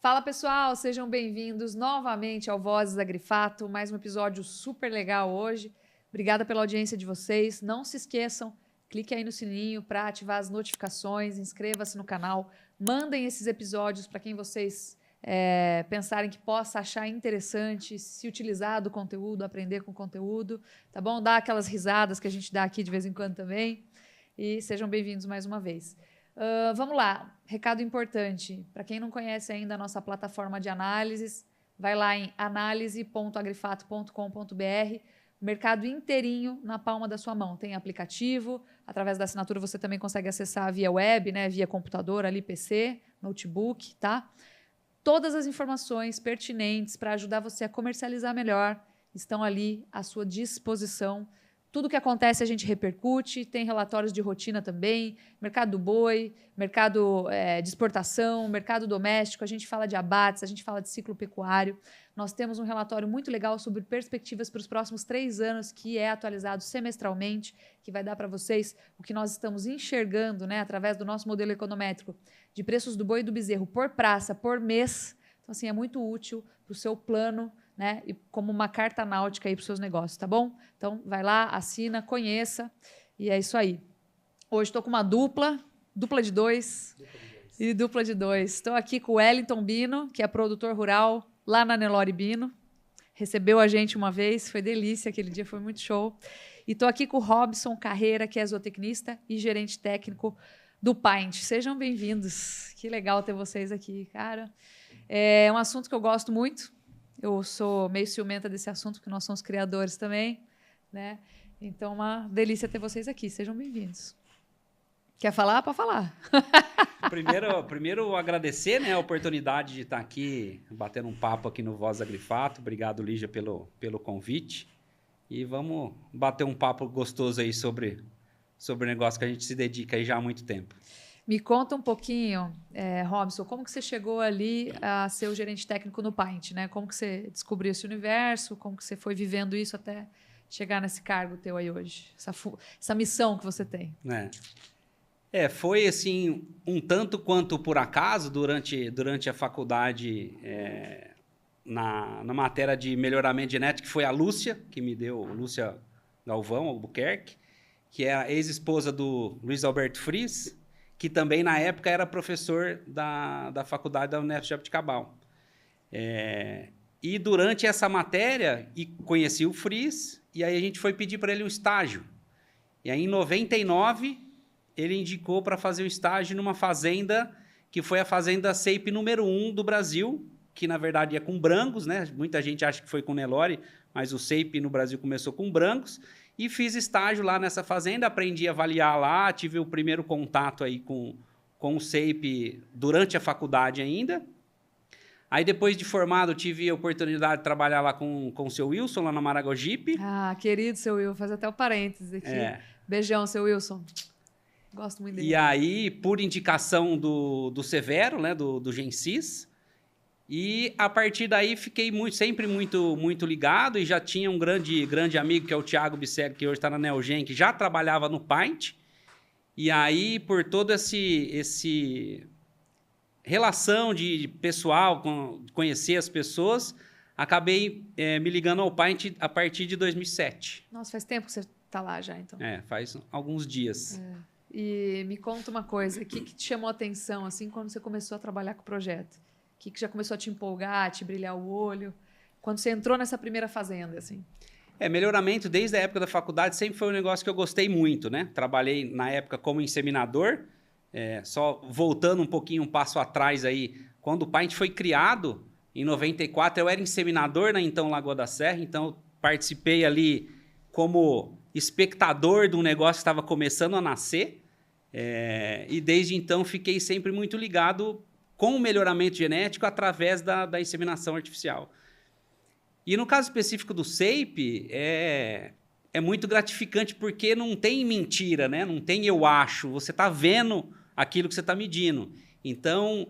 Fala pessoal, sejam bem-vindos novamente ao Vozes da Grifato, mais um episódio super legal hoje. Obrigada pela audiência de vocês. Não se esqueçam, clique aí no sininho para ativar as notificações, inscreva-se no canal, mandem esses episódios para quem vocês pensarem que possa achar interessante, se utilizar do conteúdo, aprender com o conteúdo, tá bom? Dá aquelas risadas que a gente dá aqui de vez em quando também e sejam bem-vindos mais uma vez. Vamos lá, recado importante. Para quem não conhece ainda a nossa plataforma de análises, vai lá em análise.agrifato.com.br. O mercado inteirinho na palma da sua mão. Tem aplicativo, através da assinatura você também consegue acessar via web, né, via computador, ali PC, notebook, tá? Todas as informações pertinentes para ajudar você a comercializar melhor estão ali à sua disposição. Tudo que acontece a gente repercute, tem relatórios de rotina também, mercado do boi, mercado de exportação, mercado doméstico, a gente fala de abates, a gente fala de ciclo pecuário. Nós temos um relatório muito legal sobre perspectivas para os próximos 3 anos, que é atualizado semestralmente, que vai dar para vocês o que nós estamos enxergando, né, através do nosso modelo econométrico de preços do boi e do bezerro por praça, por mês. Então, assim, é muito útil para o seu plano, né? E como uma carta náutica aí para os seus negócios, tá bom? Então, vai lá, assina, conheça, e é isso aí. Hoje estou com uma dupla de dois e dupla de dois. Estou aqui com o Wellington Bino, que é produtor rural lá na Nelore Bino. Recebeu a gente uma vez, foi delícia, aquele dia foi muito show. E estou aqui com o Robson Carreira, que é zootecnista e gerente técnico do Paint. Sejam bem-vindos. Que legal ter vocês aqui, cara. É um assunto que eu gosto muito. Eu sou meio ciumenta desse assunto, porque nós somos criadores também, né? Então, uma delícia ter vocês aqui. Sejam bem-vindos. Quer falar? Pode falar. Primeiro agradecer, né, a oportunidade de estar aqui, batendo um papo aqui no Voz da Grifato. Obrigado, Lígia, pelo convite. E vamos bater um papo gostoso aí sobre o negócio que a gente se dedica aí já há muito tempo. Me conta um pouquinho, Robson, como que você chegou ali a ser o gerente técnico no Paint, né? Como que você descobriu esse universo, como que você foi vivendo isso até chegar nesse cargo teu aí hoje, essa missão que você tem. Foi assim, um tanto quanto por acaso, durante a faculdade, na matéria de melhoramento genético, que foi a Lúcia, que me deu, Lúcia Galvão Albuquerque, que é a ex-esposa do Luiz Alberto Fries, que também, na época, era professor da faculdade da Unesp de Jaboticabal. E durante essa matéria, conheci o Fries, e aí a gente foi pedir para ele um estágio. E aí, em 99, ele indicou para fazer o estágio numa fazenda, que foi a fazenda SEIP número 1 do Brasil, que, na verdade, é com Brangos, né? Muita gente acha que foi com Nelore, mas o SEIP no Brasil começou com Brangos. E fiz estágio lá nessa fazenda, aprendi a avaliar lá, tive o primeiro contato aí com o SEIP durante a faculdade ainda. Aí, depois de formado, tive a oportunidade de trabalhar lá com o seu Wilson, lá na Maragogipe. Ah, querido seu Wilson, faz até o parênteses aqui. Beijão, seu Wilson. Gosto muito dele. E aí, por indicação do Severo, né, do Gensis, e a partir daí fiquei sempre muito ligado, e já tinha um grande amigo, que é o Thiago Bisseg, que hoje está na Neogen, que já trabalhava no Paint. E aí, por todo esse relação de pessoal, conhecer as pessoas, acabei me ligando ao Paint a partir de 2007. Nossa, faz tempo que você está lá já, então. Faz alguns dias. E me conta uma coisa, o que te chamou a atenção assim, quando você começou a trabalhar com o projeto? O que já começou a te empolgar, a te brilhar o olho? Quando você entrou nessa primeira fazenda, assim? Melhoramento, desde a época da faculdade, sempre foi um negócio que eu gostei muito, né? Trabalhei, na época, como inseminador. Só voltando um pouquinho, um passo atrás aí, quando o Paint foi criado, em 94, eu era inseminador na então Lagoa da Serra, então eu participei ali como espectador de um negócio que estava começando a nascer. E desde então fiquei sempre muito ligado com o melhoramento genético através da inseminação artificial. E no caso específico do SEIP, é muito gratificante porque não tem mentira, né? Não tem eu acho, você está vendo aquilo que você está medindo. Então,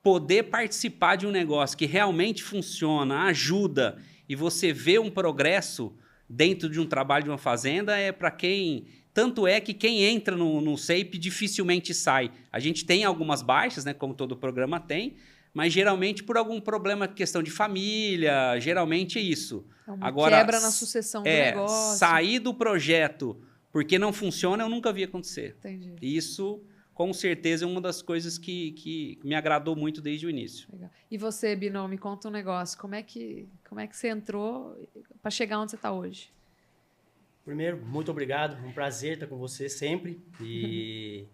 poder participar de um negócio que realmente funciona, ajuda, e você vê um progresso dentro de um trabalho de uma fazenda, para quem Tanto é que quem entra no SAPE dificilmente sai. A gente tem algumas baixas, né, como todo programa tem, mas geralmente por algum problema, questão de família, geralmente é isso. É uma Agora, quebra na sucessão do negócio. Sair do projeto porque não funciona, eu nunca vi acontecer. Entendi. Isso, com certeza, é uma das coisas que me agradou muito desde o início. Legal. E você, Bino, me conta um negócio. Como é que você entrou para chegar onde você está hoje? Primeiro, muito obrigado. Um prazer estar com você sempre. E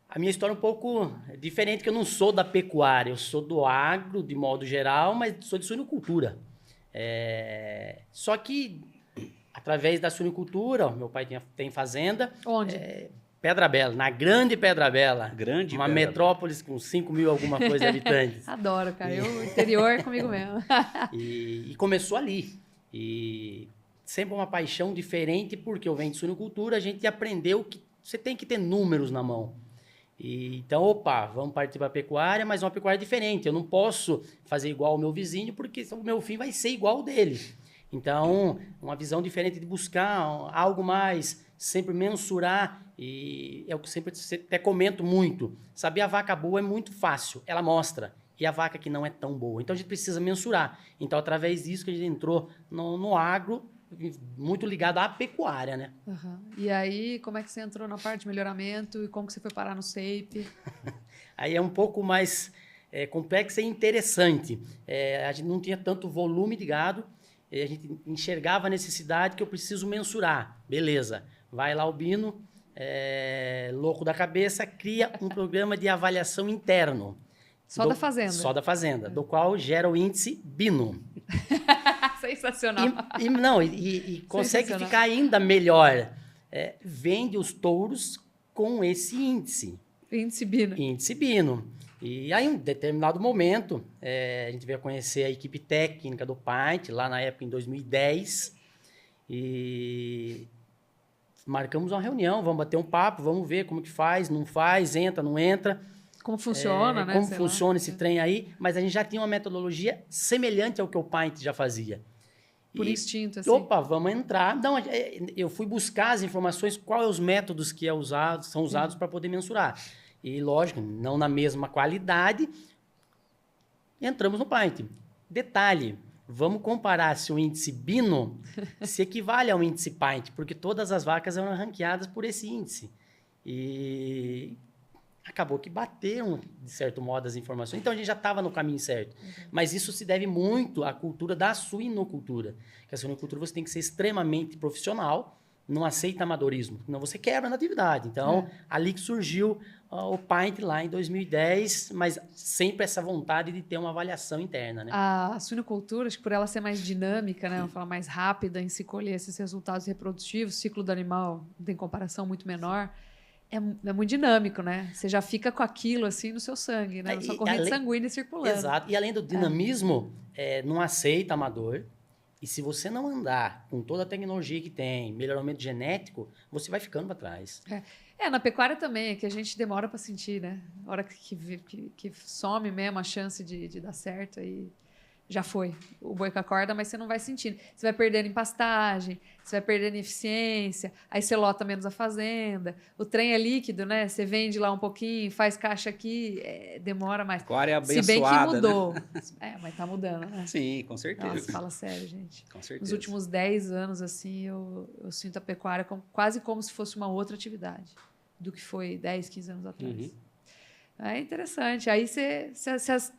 a minha história é um pouco diferente, que eu não sou da pecuária. Eu sou do agro, de modo geral, mas sou de suinocultura. Só que, através da suinocultura, meu pai tem fazenda. Onde? Pedra Bela, na Grande Pedra Bela. Uma metrópolis com 5 mil alguma coisa de habitantes. Adoro, cara. Eu, interior, comigo mesmo. E começou ali. E sempre uma paixão diferente, porque eu venho de suinocultura, a gente aprendeu que você tem que ter números na mão. Então, vamos partir para a pecuária, mas uma pecuária diferente. Eu não posso fazer igual ao meu vizinho, porque o meu fim vai ser igual ao dele. Então, uma visão diferente de buscar algo mais, sempre mensurar, e é o que sempre até comento muito. Saber a vaca boa é muito fácil, ela mostra. E a vaca que não é tão boa. Então, a gente precisa mensurar. Então, através disso que a gente entrou no agro, muito ligado à pecuária, né? Uhum. E aí, como é que você entrou na parte de melhoramento e como que você foi parar no SAPE? Aí é um pouco mais complexo e interessante. A gente não tinha tanto volume de gado, a gente enxergava a necessidade que eu preciso mensurar. Beleza, vai lá o Bino, louco da cabeça, cria um programa de avaliação interno. Só da fazenda? Só da fazenda, do qual gera o índice Bino. Sensacional. E consegue ficar ainda melhor. Vende os touros com esse índice. Índice Bino. Índice Bino. E aí, em um determinado momento, a gente veio conhecer a equipe técnica do Paint, lá na época, em 2010. E marcamos uma reunião, vamos bater um papo, vamos ver como que faz, não faz, entra, não entra. Como funciona, né? Como funciona esse trem aí. Mas a gente já tinha uma metodologia semelhante ao que o Paint já fazia. Por instinto, assim. Vamos entrar. Não, eu fui buscar as informações, quais os métodos que são usados para poder mensurar. E, lógico, não na mesma qualidade, entramos no Paint. Detalhe, vamos comparar se o índice Bino se equivale ao índice Paint, porque todas as vacas eram ranqueadas por esse índice. E acabou que bateram, de certo modo, as informações. Então, a gente já estava no caminho certo. Mas isso se deve muito à cultura da suinocultura. Que a suinocultura você tem que ser extremamente profissional, não aceita amadorismo, senão você quebra na atividade. Então, ali que surgiu o Paint lá em 2010, mas sempre essa vontade de ter uma avaliação interna, né? A suinocultura, acho que por ela ser mais dinâmica, né? Vamos falar mais rápida em se colher esses resultados reprodutivos, o ciclo do animal não tem comparação muito menor. É muito dinâmico, né? Você já fica com aquilo assim no seu sangue, né? Na sua corrente sanguínea circulando. Exato. E além do dinamismo, não aceita amador. E se você não andar com toda a tecnologia que tem, melhoramento genético, você vai ficando para trás. Na pecuária também, é que a gente demora para sentir, né? A hora que some mesmo a chance de dar certo, aí já foi o boi com a corda, mas você não vai sentindo. Você vai perdendo em pastagem, você vai perdendo em eficiência, aí você lota menos a fazenda. O trem é líquido, né? Você vende lá um pouquinho, faz caixa aqui, demora mais. Pecuária é abençoada, se bem que mudou. Né? Mas tá mudando, né? Sim, com certeza. Nossa, fala sério, gente. Com certeza. Nos últimos 10 anos, assim, eu sinto a pecuária quase como se fosse uma outra atividade do que foi 10, 15 anos atrás. Uhum. É interessante. Aí você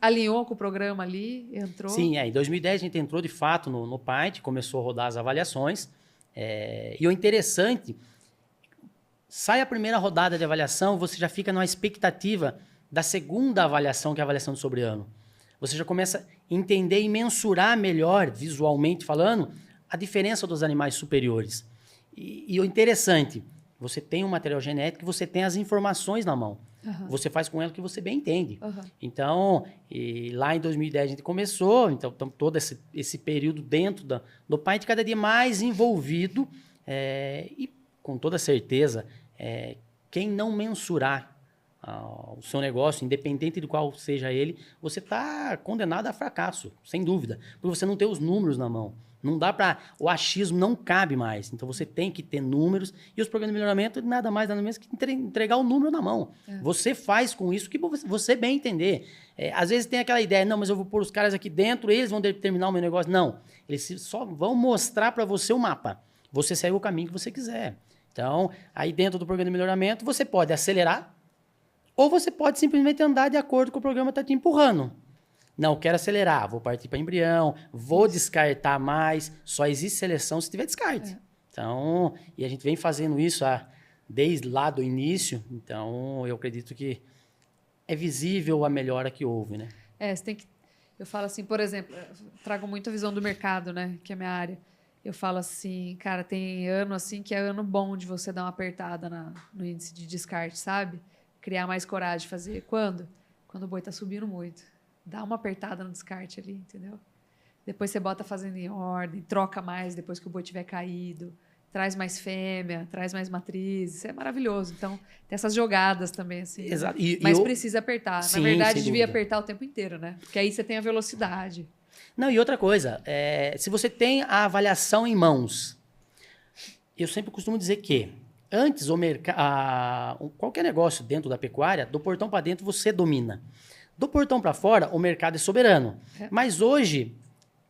alinhou com o programa ali, entrou? Sim, em 2010 a gente entrou de fato no Paint, começou a rodar as avaliações. E o interessante, sai a primeira rodada de avaliação, você já fica numa expectativa da segunda avaliação, que é a avaliação do sobre-ano. Você já começa a entender e mensurar melhor, visualmente falando, a diferença dos animais superiores. E o interessante, você tem um material genético, você tem as informações na mão. Uhum. Você faz com ela o que você bem entende. Uhum. Então, lá em 2010 a gente começou, então todo esse período dentro do Paint, cada dia mais envolvido, e com toda certeza, quem não mensurar o seu negócio, independente de qual seja ele, você está condenado a fracasso, sem dúvida. Porque você não tem os números na mão. Não dá para... O achismo não cabe mais. Então, você tem que ter números. E os programas de melhoramento, nada mais, nada menos que entregar o número na mão. Você faz com isso o que você bem entender. Às vezes tem aquela ideia, não, mas eu vou pôr os caras aqui dentro, eles vão determinar o meu negócio. Não. Eles só vão mostrar para você o mapa. Você segue o caminho que você quiser. Então, aí dentro do programa de melhoramento, você pode acelerar ou você pode simplesmente andar de acordo com o programa está te empurrando. Não, quero acelerar, vou partir para embrião, vou descartar mais. Só existe seleção se tiver descarte. Então, e a gente vem fazendo isso desde lá do início. Então, eu acredito que é visível a melhora que houve, né? Você tem que... Eu falo assim, por exemplo, trago muito a visão do mercado, né? Que é a minha área. Eu falo assim, cara, tem ano assim que é ano bom de você dar uma apertada no índice de descarte, sabe? Criar mais coragem de fazer. Quando? Quando o boi tá subindo muito. Dá uma apertada no descarte ali, entendeu? Depois você bota a fazenda em ordem, troca mais depois que o boi tiver caído, traz mais fêmea, traz mais matriz, isso é maravilhoso. Então, tem essas jogadas também, assim. Exato. Né? Mas precisa apertar. Sim, na verdade, devia dúvida. apertar o tempo inteiro, né? Porque aí você tem a velocidade. Não, e outra coisa, se você tem a avaliação em mãos, eu sempre costumo dizer que antes qualquer negócio dentro da pecuária, do portão para dentro você domina. Do portão para fora, o mercado é soberano. Mas hoje,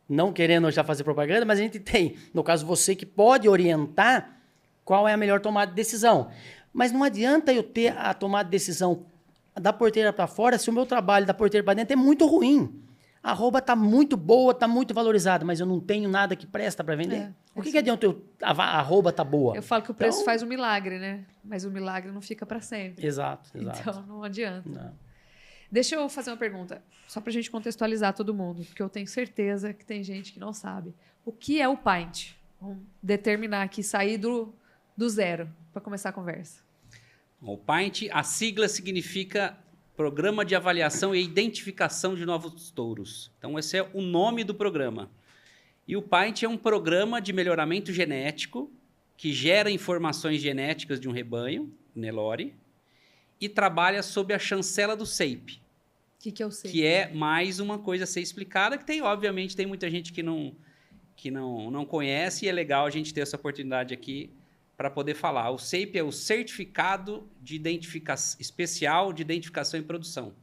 não querendo já fazer propaganda, mas a gente tem, no caso você, que pode orientar qual é a melhor tomada de decisão. Mas não adianta eu ter a tomada de decisão da porteira para fora se o meu trabalho da porteira para dentro é muito ruim. A arroba está muito boa, está muito valorizada, mas eu não tenho nada que presta para vender. O que adianta a arroba tá boa? Eu falo que o preço faz um milagre, né? Mas o milagre não fica para sempre. Exato. Então, não adianta. Não. Deixa eu fazer uma pergunta, só para a gente contextualizar todo mundo, porque eu tenho certeza que tem gente que não sabe. O que é o Pint? Vamos determinar aqui, sair do zero, para começar a conversa. O Pint, a sigla significa Programa de Avaliação e Identificação de Novos Touros. Então, esse é o nome do programa. E o Pint é um programa de melhoramento genético que gera informações genéticas de um rebanho, Nelore, e trabalha sob a chancela do SAPE. O que é o SAPE? Que é mais uma coisa a ser explicada, que obviamente, tem muita gente que não conhece, e é legal a gente ter essa oportunidade aqui para poder falar. O SAPE é o Certificado de Especial de Identificação e Produção,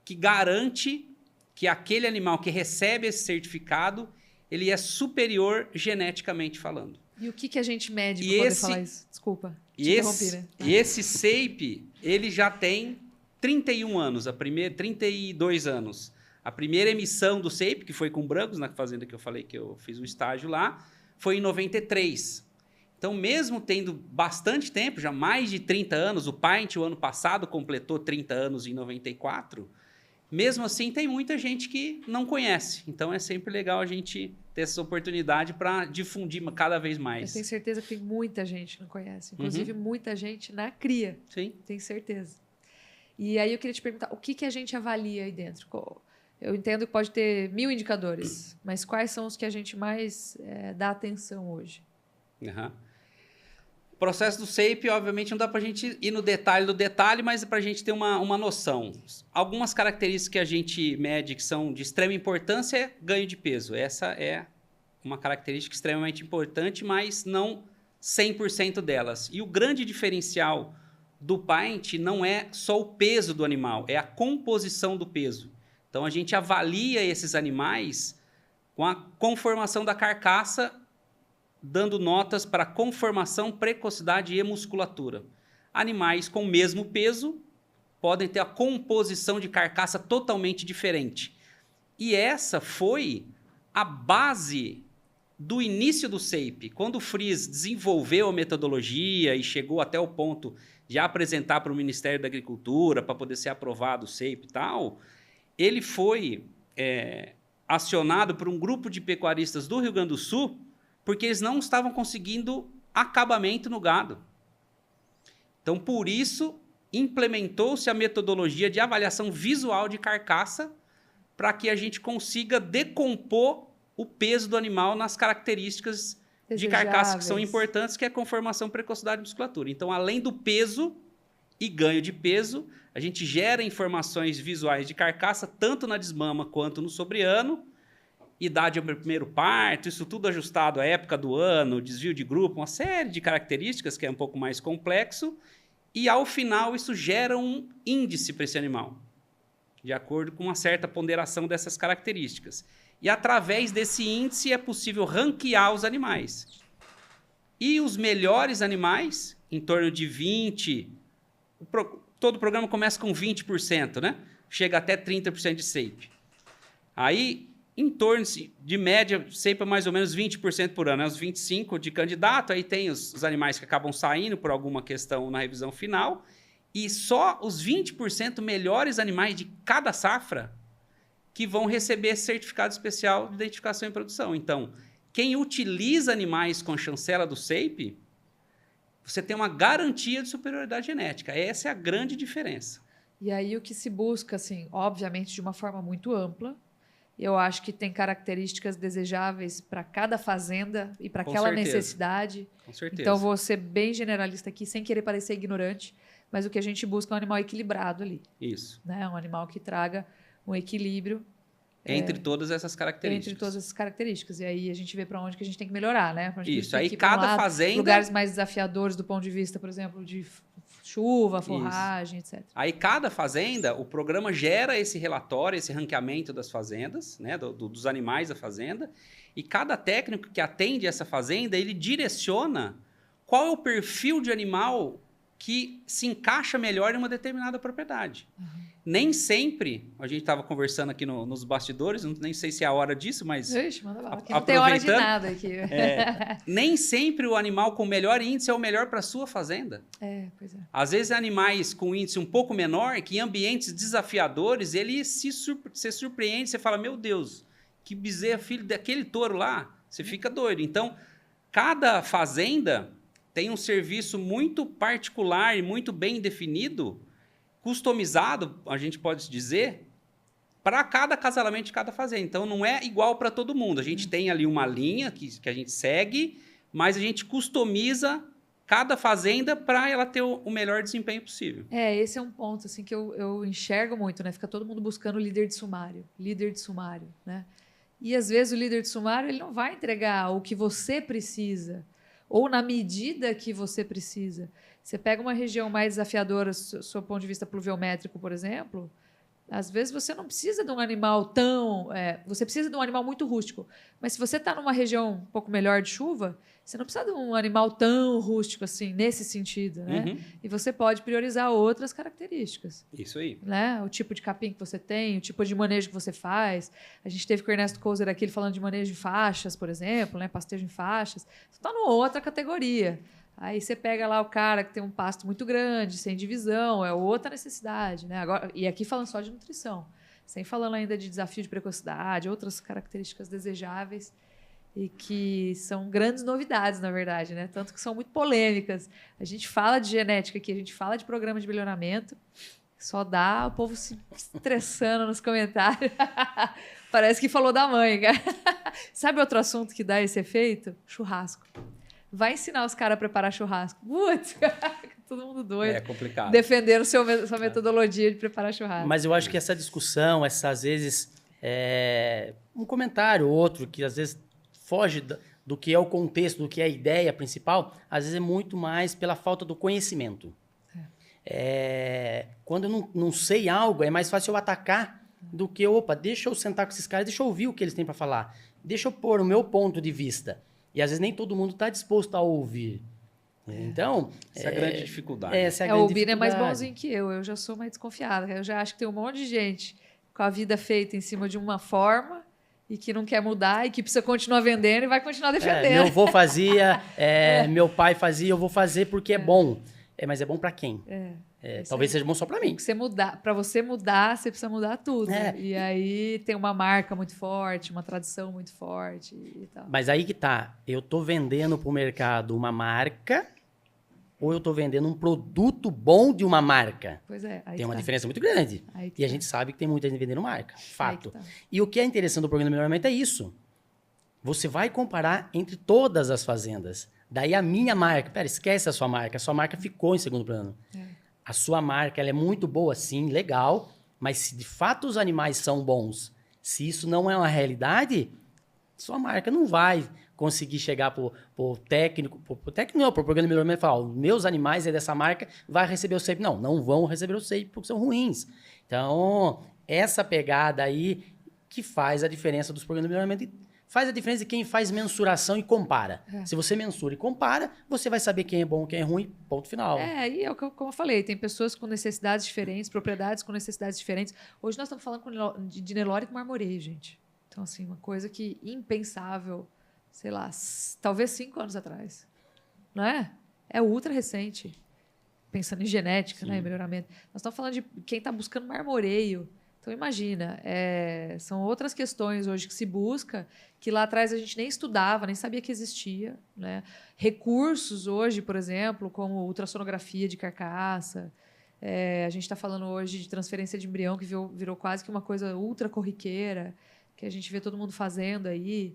que garante que aquele animal que recebe esse certificado, ele é superior geneticamente falando. E o que a gente mede para poder falar isso? Desculpa, te interrompi, né? E esse SAPE, ele já tem 31 anos, 32 anos. A primeira emissão do SAPE, que foi com brancos, na fazenda que eu falei que eu fiz um estágio lá, foi em 93. Então, mesmo tendo bastante tempo, já mais de 30 anos, o Pint, o ano passado, completou 30 anos em 94, mesmo assim, tem muita gente que não conhece. Então, é sempre legal a gente ter essa oportunidade para difundir cada vez mais. Eu tenho certeza que tem muita gente que não conhece. Inclusive, muita gente na cria. Sim. Tenho certeza. E aí, eu queria te perguntar, o que a gente avalia aí dentro? Eu entendo que pode ter 1000 indicadores, mas quais são os que a gente mais dá atenção hoje? O processo do SAPE, obviamente, não dá para a gente ir no detalhe do detalhe, mas é para a gente ter uma noção. Algumas características que a gente mede que são de extrema importância é ganho de peso. Essa é uma característica extremamente importante, mas não 100% delas. E o grande diferencial do Pint não é só o peso do animal, é a composição do peso. Então, a gente avalia esses animais com a conformação da carcaça, dando notas para conformação, precocidade e musculatura. Animais com o mesmo peso podem ter a composição de carcaça totalmente diferente. E essa foi a base do início do SAPE. Quando o Fries desenvolveu a metodologia e chegou até o ponto de apresentar para o Ministério da Agricultura para poder ser aprovado o SAPE e tal, ele foi acionado por um grupo de pecuaristas do Rio Grande do Sul porque eles não estavam conseguindo acabamento no gado. Então, por isso, implementou-se a metodologia de avaliação visual de carcaça para que a gente consiga decompor o peso do animal nas características de carcaça que são importantes, que é a conformação, precocidade e musculatura. Então, além do peso, e ganho de peso. A gente gera informações visuais de carcaça, tanto na desmama quanto no sobreano, idade ao primeiro parto, isso tudo ajustado à época do ano, desvio de grupo, uma série de características que é um pouco mais complexo, e ao final isso gera um índice para esse animal, de acordo com uma certa ponderação dessas características. E através desse índice é possível ranquear os animais. E os melhores animais, em torno de 20%, todo o programa começa com 20%, né? Chega até 30% de SAPE. Aí, em torno de média, SAPE é mais ou menos 20% por ano, né? Os 25% de candidato, aí tem os animais que acabam saindo por alguma questão na revisão final, e só os 20% melhores animais de cada safra que vão receber esse certificado especial de identificação e produção. Então, quem utiliza animais com chancela do SAPE, você tem uma garantia de superioridade genética. Essa é a grande diferença. E aí o que se busca, assim, obviamente de uma forma muito ampla, eu acho que tem características desejáveis para cada fazenda e para aquela necessidade. Com certeza. Então, vou ser bem generalista aqui, sem querer parecer ignorante, mas o que a gente busca é um animal equilibrado ali. Isso. Né? Um animal que traga um equilíbrio entre todas essas características. Entre todas essas características. E aí a gente vê para onde que a gente tem que melhorar, né? Isso, aí cada fazenda... Lugares mais desafiadores do ponto de vista, por exemplo, de chuva, forragem, etc. Aí cada fazenda, o programa gera esse relatório, esse ranqueamento das fazendas, né? Dos animais da fazenda, e cada técnico que atende essa fazenda, ele direciona qual é o perfil de animal que se encaixa melhor em uma determinada propriedade. Nem sempre, a gente estava conversando aqui nos bastidores, nem sei se é a hora disso, mas... Ixi, manda lá, aqui não tem hora de nada aqui. Nem sempre o animal com melhor índice é o melhor para a sua fazenda. Pois é. Às vezes, animais com índice um pouco menor, que em ambientes desafiadores, ele se surpreende, você fala, meu Deus, que bezerro, filho daquele touro lá, você fica doido. Então, cada fazenda tem um serviço muito particular e muito bem definido, customizado, a gente pode dizer, para cada acasalamento de cada fazenda. Então, não é igual para todo mundo. A gente tem ali uma linha que a gente segue, mas a gente customiza cada fazenda para ela ter o melhor desempenho possível. Esse é um ponto assim, que eu enxergo muito, né? Fica todo mundo buscando líder de sumário, né? E, às vezes, o líder de sumário ele não vai entregar o que você precisa, ou na medida que você precisa. Você pega uma região mais desafiadora, do seu ponto de vista pluviométrico, por exemplo, às vezes você não precisa de um animal tão... você precisa de um animal muito rústico. Mas se você está numa região um pouco melhor de chuva, você não precisa de um animal tão rústico assim, nesse sentido. Né? E você pode priorizar outras características. Isso aí. Né? O tipo de capim que você tem, o tipo de manejo que você faz. A gente teve com o Ernesto Kozer aqui falando de manejo de faixas, por exemplo, né? Pastejo em faixas. Você está numa outra categoria. Aí você pega lá o cara que tem um pasto muito grande, sem divisão, é outra necessidade. Né? Agora, e aqui falando só de nutrição, sem falando ainda de desafio de precocidade, outras características desejáveis e que são grandes novidades, na verdade, né? Tanto que são muito polêmicas. A gente fala de genética aqui, a gente fala de programa de melhoramento, só dá o povo se estressando nos comentários. Parece que falou da mãe, cara. Sabe outro assunto que dá esse efeito? Churrasco. Vai ensinar os caras a preparar churrasco. Putz, todo mundo doido. É complicado. Defender sua metodologia de preparar churrasco. Mas eu acho que essa discussão, às vezes, um comentário ou outro, que às vezes foge do que é o contexto, do que é a ideia principal, às vezes é muito mais pela falta do conhecimento. Quando eu não sei algo, é mais fácil eu atacar do que, deixa eu sentar com esses caras, deixa eu ouvir o que eles têm para falar. Deixa eu pôr o meu ponto de vista. E às vezes nem todo mundo está disposto a ouvir. Então... Essa é a grande dificuldade. O Bino é mais bonzinho que eu já sou mais desconfiada. Eu já acho que tem um monte de gente com a vida feita em cima de uma forma e que não quer mudar e que precisa continuar vendendo e vai continuar defendendo. Meu avô fazia, meu pai fazia, eu vou fazer porque é bom. Mas é bom para quem? Talvez seja bom só para mim. Para você mudar, você precisa mudar tudo. E aí tem uma marca muito forte, uma tradição muito forte e tal. Mas aí que tá. Eu tô vendendo pro mercado uma marca ou eu tô vendendo um produto bom de uma marca? Pois é. Tem uma diferença muito grande. E a gente sabe que tem muita gente vendendo marca. Fato. E o que é interessante do programa de melhoramento é isso. Você vai comparar entre todas as fazendas. Daí a minha marca, esquece a sua marca ficou em segundo plano. a sua marca ela é muito boa, sim, legal, mas se de fato os animais são bons, se isso não é uma realidade, sua marca não vai conseguir chegar pro técnico, pro técnico não, pro programa de melhoramento e falar, meus animais é dessa marca, vai receber o SAPE. Não vão receber o SAPE porque são ruins. Então, essa pegada aí que faz a diferença dos programas de melhoramento, faz a diferença de quem faz mensuração e compara. Se você mensura e compara, você vai saber quem é bom, quem é ruim, ponto final. E é o que como eu falei, tem pessoas com necessidades diferentes, propriedades com necessidades diferentes. Hoje nós estamos falando de Nelore com marmoreio, gente. Então, assim, uma coisa que impensável, sei lá, talvez 5 anos atrás. Não é? É ultra recente. Pensando em genética, né, em melhoramento. Nós estamos falando de quem está buscando marmoreio. Então, imagina, são outras questões hoje que se busca, que lá atrás a gente nem estudava, nem sabia que existia. Né? Recursos hoje, por exemplo, como ultrassonografia de carcaça. A gente está falando hoje de transferência de embrião, que virou quase que uma coisa ultra corriqueira, que a gente vê todo mundo fazendo aí.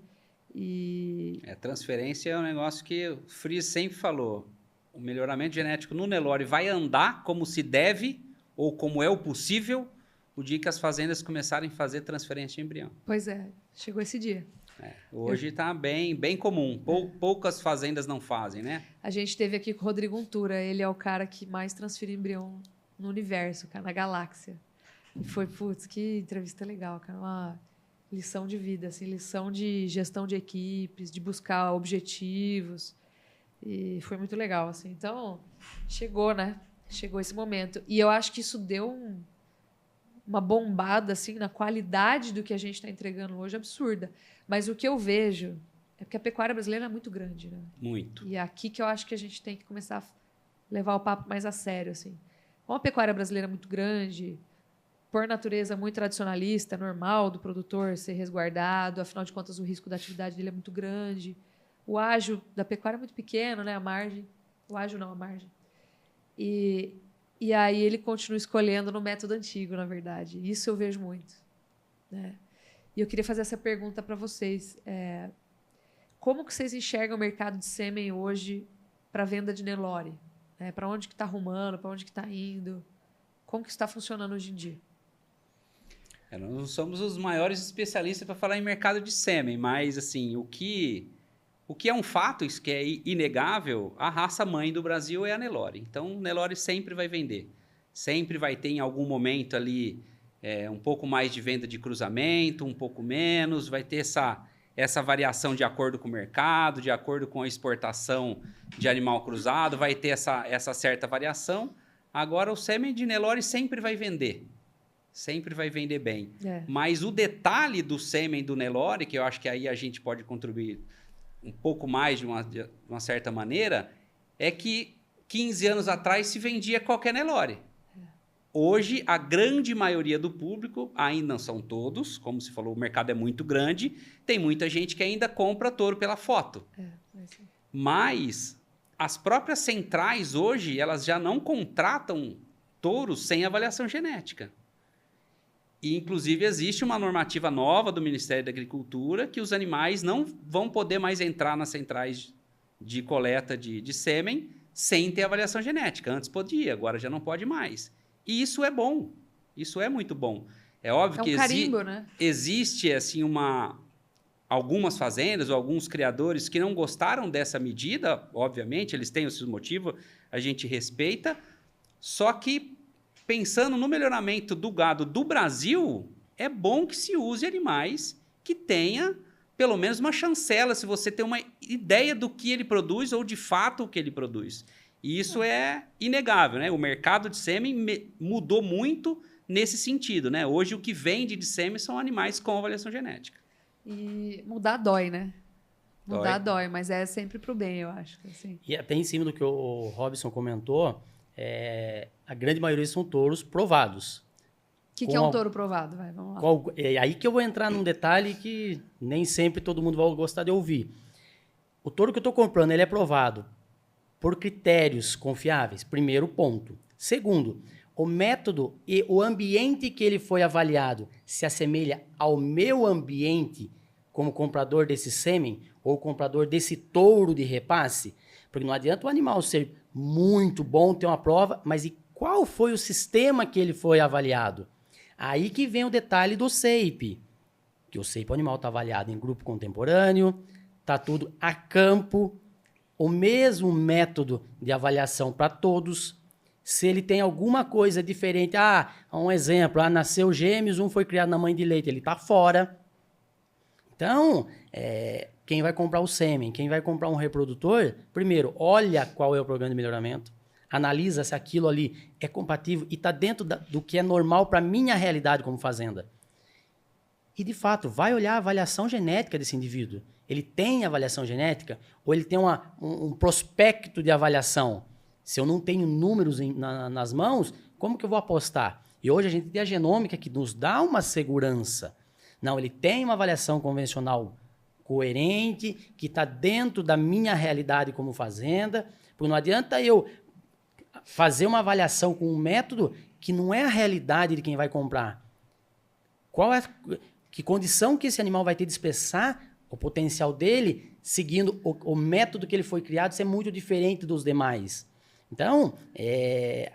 Transferência é um negócio que o Fries sempre falou. O melhoramento genético no Nelore vai andar como se deve, ou como é o possível, o dia que as fazendas começarem a fazer transferência de embrião. Pois é, chegou esse dia. Hoje está bem comum. Poucas fazendas não fazem, né? A gente teve aqui com o Rodrigo Untura. Ele é o cara que mais transfere embrião no universo, cara, na galáxia. E foi, putz, que entrevista legal, cara. Uma lição de vida, assim, lição de gestão de equipes, de buscar objetivos. E foi muito legal, assim. Então, chegou, né? Chegou esse momento. E eu acho que isso deu uma bombada, assim, na qualidade do que a gente está entregando hoje, absurda. Mas o que eu vejo é porque a pecuária brasileira é muito grande, né? Muito. E é aqui que eu acho que a gente tem que começar a levar o papo mais a sério, assim. Uma pecuária brasileira muito grande, por natureza muito tradicionalista, normal do produtor ser resguardado, afinal de contas o risco da atividade dele é muito grande. O ágio da pecuária é muito pequeno, né? A margem. O ágio não, a margem. E aí ele continua escolhendo no método antigo, na verdade. Isso eu vejo muito. Né? E eu queria fazer essa pergunta para vocês. Como que vocês enxergam o mercado de sêmen hoje para venda de Nelore? Para onde que está arrumando? Para onde que está indo? Como que está funcionando hoje em dia? Nós somos os maiores especialistas para falar em mercado de sêmen, mas assim, o que é um fato, isso que é inegável, a raça mãe do Brasil é a Nelore. Então, Nelore sempre vai vender. Sempre vai ter, em algum momento ali, um pouco mais de venda de cruzamento, um pouco menos, vai ter essa variação de acordo com o mercado, de acordo com a exportação de animal cruzado, vai ter essa certa variação. Agora, o sêmen de Nelore sempre vai vender. Sempre vai vender bem. Mas o detalhe do sêmen do Nelore, que eu acho que aí a gente pode contribuir um pouco mais de uma certa maneira, é que 15 anos atrás se vendia qualquer Nelore. Hoje, a grande maioria do público, ainda não são todos, como se falou, o mercado é muito grande, tem muita gente que ainda compra touro pela foto. Mas as próprias centrais hoje, elas já não contratam touros sem avaliação genética. E, inclusive, existe uma normativa nova do Ministério da Agricultura que os animais não vão poder mais entrar nas centrais de coleta de sêmen sem ter avaliação genética. Antes podia, agora já não pode mais. E isso é bom. Isso é muito bom. É óbvio que carimbo, né? Existe assim, algumas fazendas ou alguns criadores que não gostaram dessa medida. Obviamente, eles têm os seus motivos, a gente respeita. Só que, pensando no melhoramento do gado do Brasil, é bom que se use animais que tenha pelo menos uma chancela, se você tem uma ideia do que ele produz ou de fato o que ele produz. E isso é inegável, né? O mercado de sêmen mudou muito nesse sentido, né? Hoje o que vende de sêmen são animais com avaliação genética. E mudar dói, né? Mudar dói, mas é sempre pro bem, eu acho. Assim. E até em cima do que o Robson comentou, a grande maioria são touros provados. O que é um touro provado? Vai, vamos lá. É aí que eu vou entrar num detalhe que nem sempre todo mundo vai gostar de ouvir. O touro que eu estou comprando, ele é provado por critérios confiáveis, primeiro ponto. Segundo, o método e o ambiente que ele foi avaliado se assemelha ao meu ambiente como comprador desse sêmen ou comprador desse touro de repasse? Porque não adianta o animal ser muito bom, ter uma prova, mas e qual foi o sistema que ele foi avaliado. Aí que vem o detalhe do SEIP, que o SEIP animal está avaliado em grupo contemporâneo, está tudo a campo, o mesmo método de avaliação para todos. Se ele tem alguma coisa diferente, um exemplo, nasceu gêmeos, um foi criado na mãe de leite, ele está fora. Então, quem vai comprar o sêmen, quem vai comprar um reprodutor, primeiro, olha qual é o programa de melhoramento, analisa se aquilo ali é compatível e está dentro do que é normal para a minha realidade como fazenda. E, de fato, vai olhar a avaliação genética desse indivíduo. Ele tem avaliação genética ou ele tem um prospecto de avaliação? Se eu não tenho números nas mãos, como que eu vou apostar? E hoje a gente tem a genômica que nos dá uma segurança. Não, ele tem uma avaliação convencional coerente, que está dentro da minha realidade como fazenda, porque não adianta eu fazer uma avaliação com um método que não é a realidade de quem vai comprar. Que condição que esse animal vai ter de expressar o potencial dele, seguindo o método que ele foi criado, ser muito diferente dos demais. Então,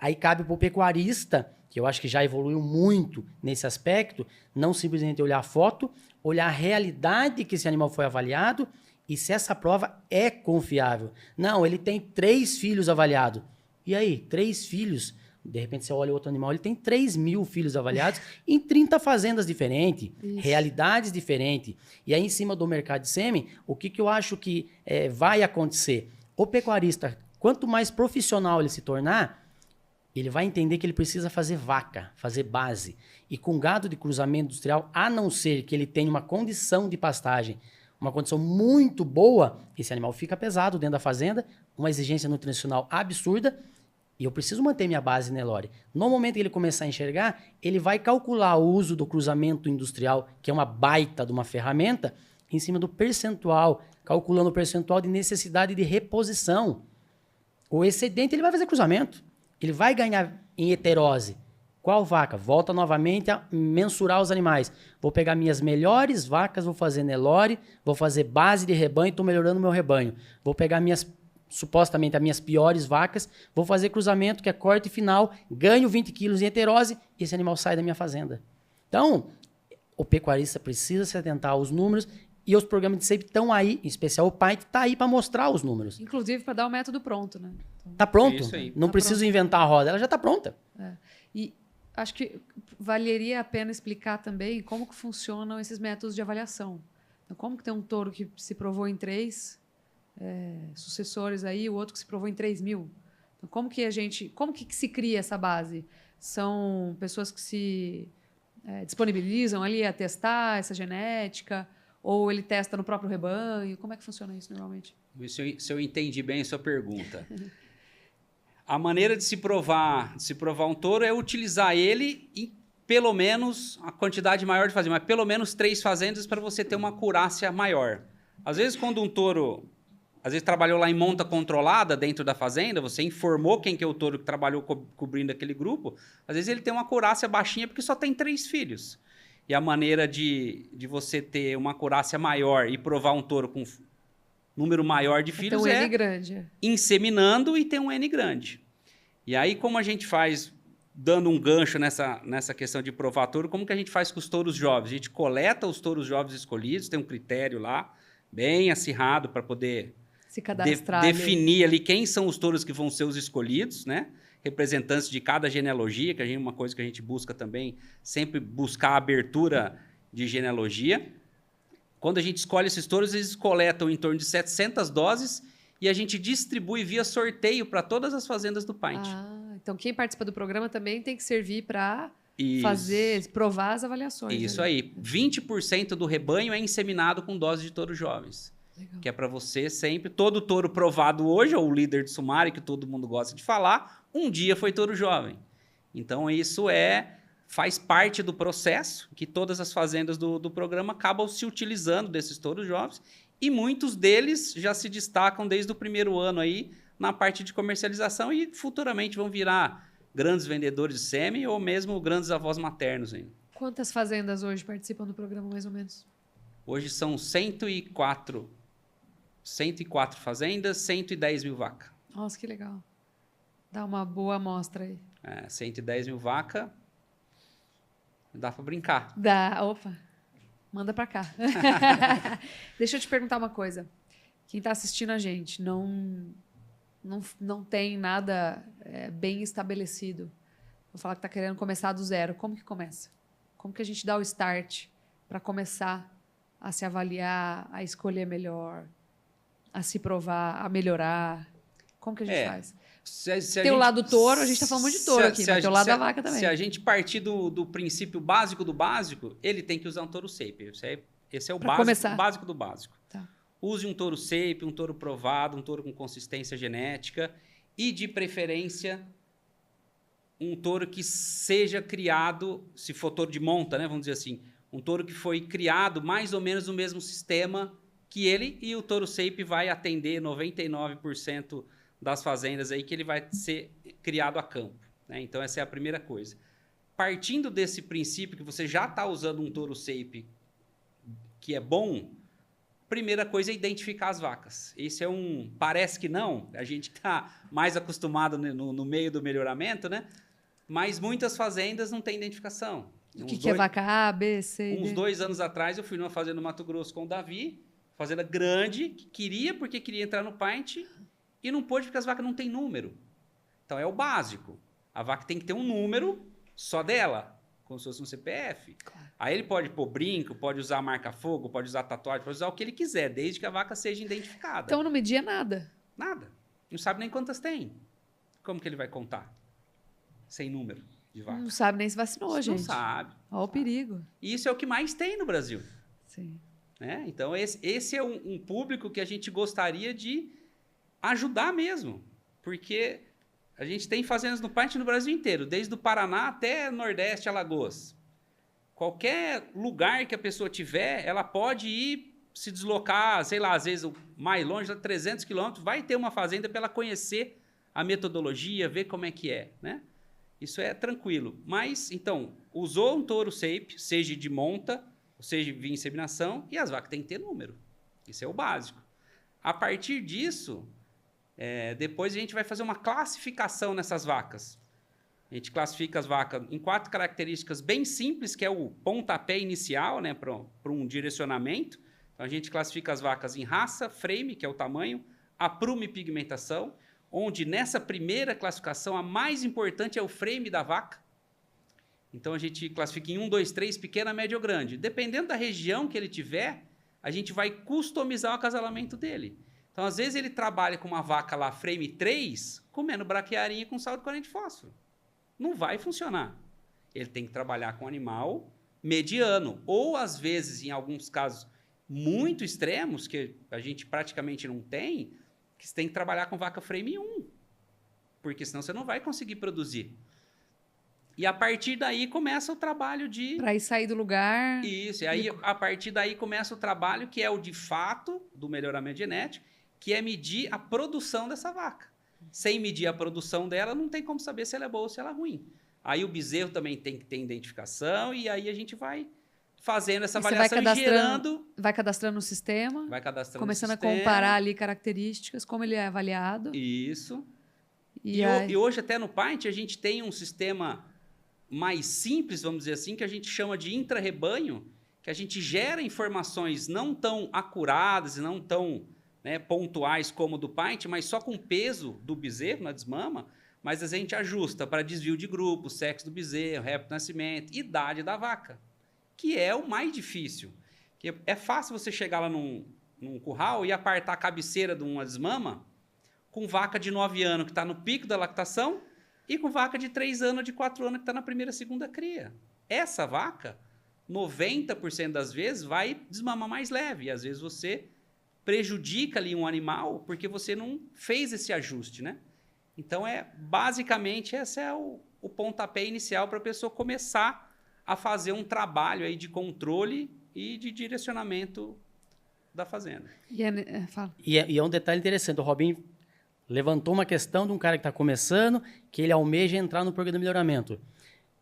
aí cabe para o pecuarista, que eu acho que já evoluiu muito nesse aspecto, não simplesmente olhar a foto, olhar a realidade que esse animal foi avaliado e se essa prova é confiável. Não, ele tem 3 filhos avaliados. E aí, 3 filhos? De repente você olha outro animal, ele tem 3.000 filhos avaliados em 30 fazendas diferentes, realidades diferentes. E aí, em cima do mercado de sêmen, o que eu acho que vai acontecer? O pecuarista, quanto mais profissional ele se tornar, ele vai entender que ele precisa fazer vaca, fazer base. E com gado de cruzamento industrial, a não ser que ele tenha uma condição de pastagem, uma condição muito boa, esse animal fica pesado dentro da fazenda, uma exigência nutricional absurda, e eu preciso manter minha base Nelore. No momento que ele começar a enxergar, ele vai calcular o uso do cruzamento industrial, que é uma baita de uma ferramenta, em cima do percentual, calculando o percentual de necessidade de reposição. O excedente ele vai fazer cruzamento. Ele vai ganhar em heterose. Qual vaca? Volta novamente a mensurar os animais. Vou pegar minhas melhores vacas, vou fazer Nelore, vou fazer base de rebanho, estou melhorando o meu rebanho. Vou pegar supostamente as minhas piores vacas, vou fazer cruzamento, que é corte final, ganho 20 quilos em heterose e esse animal sai da minha fazenda. Então, o pecuarista precisa se atentar aos números e os programas de SEIP estão aí, em especial o PAINT está aí para mostrar os números. Inclusive para dar o método pronto, né? Está pronto, Isso aí. não preciso inventar a roda, ela já está pronta. E acho que valeria a pena explicar também como que funcionam esses métodos de avaliação. Então, como que tem um touro que se provou em 3 sucessores aí, o outro que se provou em 3.000. Então, como que se cria essa base? São pessoas que se disponibilizam ali a testar essa genética, ou ele testa no próprio rebanho? Como é que funciona isso normalmente? Se eu entendi bem a sua pergunta. A maneira de se provar um touro é utilizar ele em pelo menos a quantidade maior de fazendas, mas pelo menos 3 fazendas para você ter uma acurácia maior. Às vezes, quando um touro trabalhou lá em monta controlada dentro da fazenda, você informou quem que é o touro que trabalhou cobrindo aquele grupo, às vezes ele tem uma acurácia baixinha porque só tem 3 filhos. E a maneira de você ter uma acurácia maior e provar um touro com número maior de filhos tem um N grande. Inseminando e tem um N grande. E aí, como a gente faz, dando um gancho nessa questão de provar touro, como que a gente faz com os touros jovens? A gente coleta os touros jovens escolhidos, tem um critério lá, bem acirrado para poder se cadastrar definir ali quem são os touros que vão ser os escolhidos, né? Representantes de cada genealogia, que é uma coisa que a gente busca também, sempre buscar a abertura de genealogia. Quando a gente escolhe esses touros, eles coletam em torno de 700 doses e a gente distribui via sorteio para todas as fazendas do PAINT. Então quem participa do programa também tem que servir para Isso. provar as avaliações. Isso aí. 20% do rebanho é inseminado com dose de touros jovens. Legal. Que é para você sempre, todo touro provado hoje, ou o líder de sumário, que todo mundo gosta de falar, um dia foi touro jovem. Então isso faz parte do processo, que todas as fazendas do programa acabam se utilizando desses touros jovens, e muitos deles já se destacam desde o primeiro ano aí na parte de comercialização e futuramente vão virar grandes vendedores de sêmen ou mesmo grandes avós maternos ainda. Quantas fazendas hoje participam do programa, mais ou menos? Hoje são 104 fazendas, 110 mil vacas. Nossa, que legal. Dá uma boa amostra aí. 110 mil vacas, dá para brincar. Dá, opa, manda para cá. Deixa eu te perguntar uma coisa. Quem está assistindo a gente não tem nada bem estabelecido. Vou falar que está querendo começar do zero. Como que começa? Como que a gente dá o start para começar a se avaliar, a escolher melhor, a se provar, a melhorar? Como que a gente faz? Tem o lado do touro, a gente está falando muito de touro aqui, mas tem o lado da vaca também. Se a gente partir do princípio básico do básico, ele tem que usar um touro shape. Esse é o básico do básico. Tá. Use um touro shape, um touro provado, um touro com consistência genética e, de preferência, um touro que seja criado, se for touro de monta, né, vamos dizer assim, um touro que foi criado mais ou menos no mesmo sistema que ele, e o touro shape vai atender 99% das fazendas aí que ele vai ser criado a campo, né? Então essa é a primeira coisa. Partindo desse princípio que você já está usando um touro shape que é bom, primeira coisa é identificar as vacas. Esse é parece que não, a gente está mais acostumado no meio do melhoramento, né? Mas muitas fazendas não têm identificação. O que é vaca A, B, C, D? Uns 2 anos atrás eu fui numa fazenda no Mato Grosso com o Davi, fazenda grande, que queria entrar no Paint e não pôde porque as vacas não têm número. Então é o básico. A vaca tem que ter um número só dela, como se fosse um CPF. Claro. Aí ele pode pôr brinco, pode usar marca-fogo, pode usar tatuagem, pode usar o que ele quiser, desde que a vaca seja identificada. Então não media nada? Nada. Não sabe nem quantas tem. Como que ele vai contar? Sem número de vaca. Não sabe nem se vacinou, gente. Não sabe. Olha o perigo. E isso é o que mais tem no Brasil. Sim. Né? Então esse é um público que a gente gostaria de ajudar mesmo. Porque a gente tem fazendas no Paint no Brasil inteiro, desde o Paraná até Nordeste, Alagoas. Qualquer lugar que a pessoa tiver, ela pode ir se deslocar, sei lá, às vezes o mais longe, 300 quilômetros, vai ter uma fazenda para ela conhecer a metodologia, ver como é que é, né? Isso é tranquilo. Mas, então, usou um touro shape, seja de monta, seja via inseminação, e as vacas têm que ter número. Isso é o básico. A partir disso, depois a gente vai fazer uma classificação nessas vacas. A gente classifica as vacas em 4 características bem simples, que é o pontapé inicial, né, para um direcionamento. Então, a gente classifica as vacas em raça, frame, que é o tamanho, aprumo e pigmentação, onde nessa primeira classificação a mais importante é o frame da vaca. Então a gente classifica em 1, 2, 3, pequena, média ou grande. Dependendo da região que ele tiver, a gente vai customizar o acasalamento dele. Então às vezes ele trabalha com uma vaca lá frame 3, comendo braquiarinha com sal de cloreto de fósforo. Não vai funcionar. Ele tem que trabalhar com um animal mediano. Ou às vezes, em alguns casos muito extremos, que a gente praticamente não tem, que você tem que trabalhar com vaca frame 1, porque senão você não vai conseguir produzir. E a partir daí começa o trabalho de... Para ir sair do lugar... Isso, e aí a partir daí começa o trabalho que é o de fato do melhoramento genético, que é medir a produção dessa vaca. Sem medir a produção dela, não tem como saber se ela é boa ou se ela é ruim. Aí o bezerro também tem que ter identificação, e aí a gente vai fazendo essa avaliação e gerando... Vai cadastrando no sistema. Vai cadastrando começando no sistema. A comparar ali características, como ele é avaliado. Isso. E hoje, até no Paint, a gente tem um sistema mais simples, vamos dizer assim, que a gente chama de intra-rebanho, que a gente gera informações não tão acuradas e não tão, né, pontuais como o do Paint, mas só com o peso do bezerro na desmama, mas a gente ajusta para desvio de grupo, sexo do bezerro, época de nascimento, idade da vaca, que é o mais difícil. Que é fácil você chegar lá num curral e apartar a cabeceira de uma desmama com vaca de 9 anos que está no pico da lactação e com vaca de 3 anos, de 4 anos que está na primeira, segunda cria. Essa vaca, 90% das vezes, vai desmamar mais leve. E às vezes você prejudica ali um animal porque você não fez esse ajuste, né? Então, basicamente, esse é o pontapé inicial para a pessoa começar a fazer um trabalho aí de controle e de direcionamento da fazenda. E é um detalhe interessante. O Robinho levantou uma questão de um cara que está começando, que ele almeja entrar no programa de melhoramento.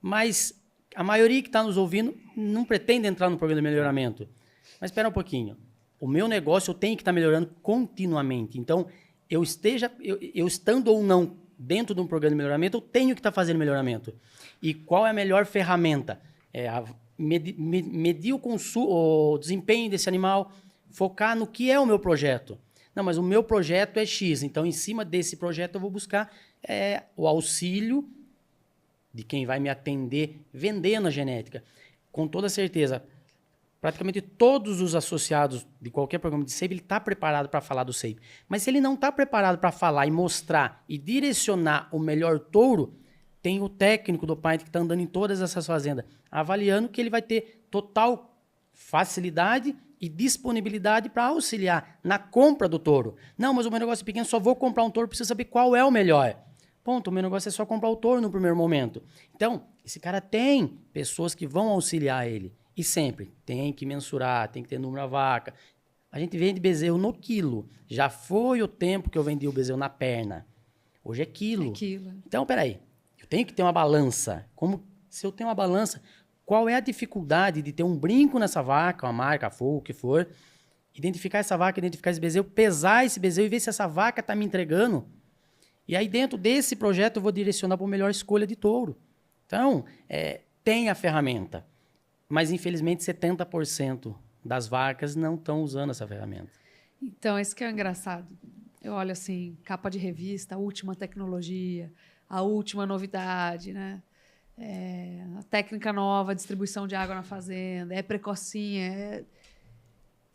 Mas a maioria que está nos ouvindo não pretende entrar no programa de melhoramento. Mas espera um pouquinho. O meu negócio eu tenho que estar melhorando continuamente. Então, eu estando ou não dentro de um programa de melhoramento, eu tenho que estar fazendo melhoramento. E qual é a melhor ferramenta? Medir o desempenho desse animal, focar no que é o meu projeto. Não, mas o meu projeto é X, então em cima desse projeto eu vou buscar o auxílio de quem vai me atender vendendo a genética. Com toda certeza, praticamente todos os associados de qualquer programa de SAPE, ele está preparado para falar do SAPE. Mas se ele não está preparado para falar e mostrar e direcionar o melhor touro, tem o técnico do Paint que está andando em todas essas fazendas, avaliando que ele vai ter total facilidade e disponibilidade para auxiliar na compra do touro. Não, mas o meu negócio é pequeno, só vou comprar um touro, preciso saber qual é o melhor. Ponto, o meu negócio é só comprar o touro no primeiro momento. Então, esse cara tem pessoas que vão auxiliar ele. E sempre tem que mensurar, tem que ter número da vaca. A gente vende bezerro no quilo. Já foi o tempo que eu vendi o bezerro na perna. Hoje é quilo. Então, peraí. Eu tenho que ter uma balança. Se eu tenho uma balança, qual é a dificuldade de ter um brinco nessa vaca, uma marca, o que for, identificar essa vaca, identificar esse bezerro, pesar esse bezerro e ver se essa vaca está me entregando. E aí, dentro desse projeto, eu vou direcionar para a melhor escolha de touro. Então, tem a ferramenta. Mas, infelizmente, 70% das vacas não estão usando essa ferramenta. Então, isso que é engraçado. Eu olho assim, capa de revista, a última tecnologia, a última novidade, né? A técnica nova, distribuição de água na fazenda, precocinha.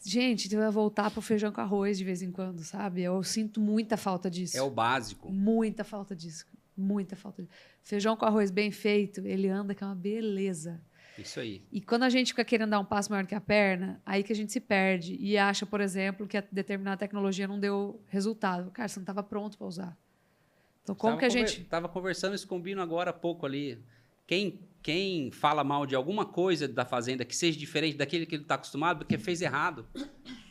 Gente, tu vai voltar pro feijão com arroz de vez em quando, sabe? Eu sinto muita falta disso. É o básico. Muita falta disso. Muita falta disso. Feijão com arroz bem feito, ele anda que é uma beleza. Isso aí. E quando a gente fica querendo dar um passo maior que a perna, aí que a gente se perde e acha, por exemplo, que a determinada tecnologia não deu resultado. Cara, você não estava pronto para usar. Então, como que a gente... Estava conversando isso combino agora há pouco ali. Quem fala mal de alguma coisa da fazenda que seja diferente daquele que ele está acostumado, porque fez errado.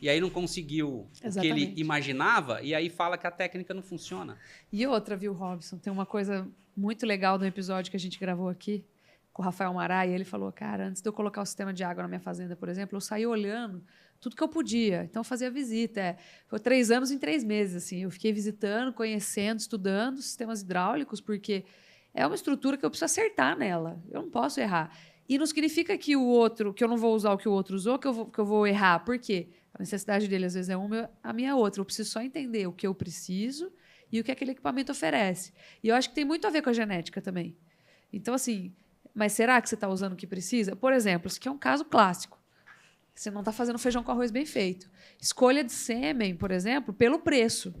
E aí não conseguiu o que ele imaginava, e aí fala que a técnica não funciona. E outra, viu, Robson? Tem uma coisa muito legal do episódio que a gente gravou aqui, com o Rafael Marai, ele falou, cara, antes de eu colocar o sistema de água na minha fazenda, por exemplo, eu saí olhando tudo que eu podia. Então, eu fazia visita. Foi 3 anos em 3 meses, assim. Eu fiquei visitando, conhecendo, estudando sistemas hidráulicos, porque é uma estrutura que eu preciso acertar nela. Eu não posso errar. E não significa que eu não vou usar o que o outro usou, que eu vou errar. Por quê? A necessidade dele, às vezes, é uma, a minha é outra. Eu preciso só entender o que eu preciso e o que aquele equipamento oferece. E eu acho que tem muito a ver com a genética também. Então, assim... Mas será que você está usando o que precisa? Por exemplo, isso aqui é um caso clássico. Você não está fazendo feijão com arroz bem feito. Escolha de sêmen, por exemplo, pelo preço.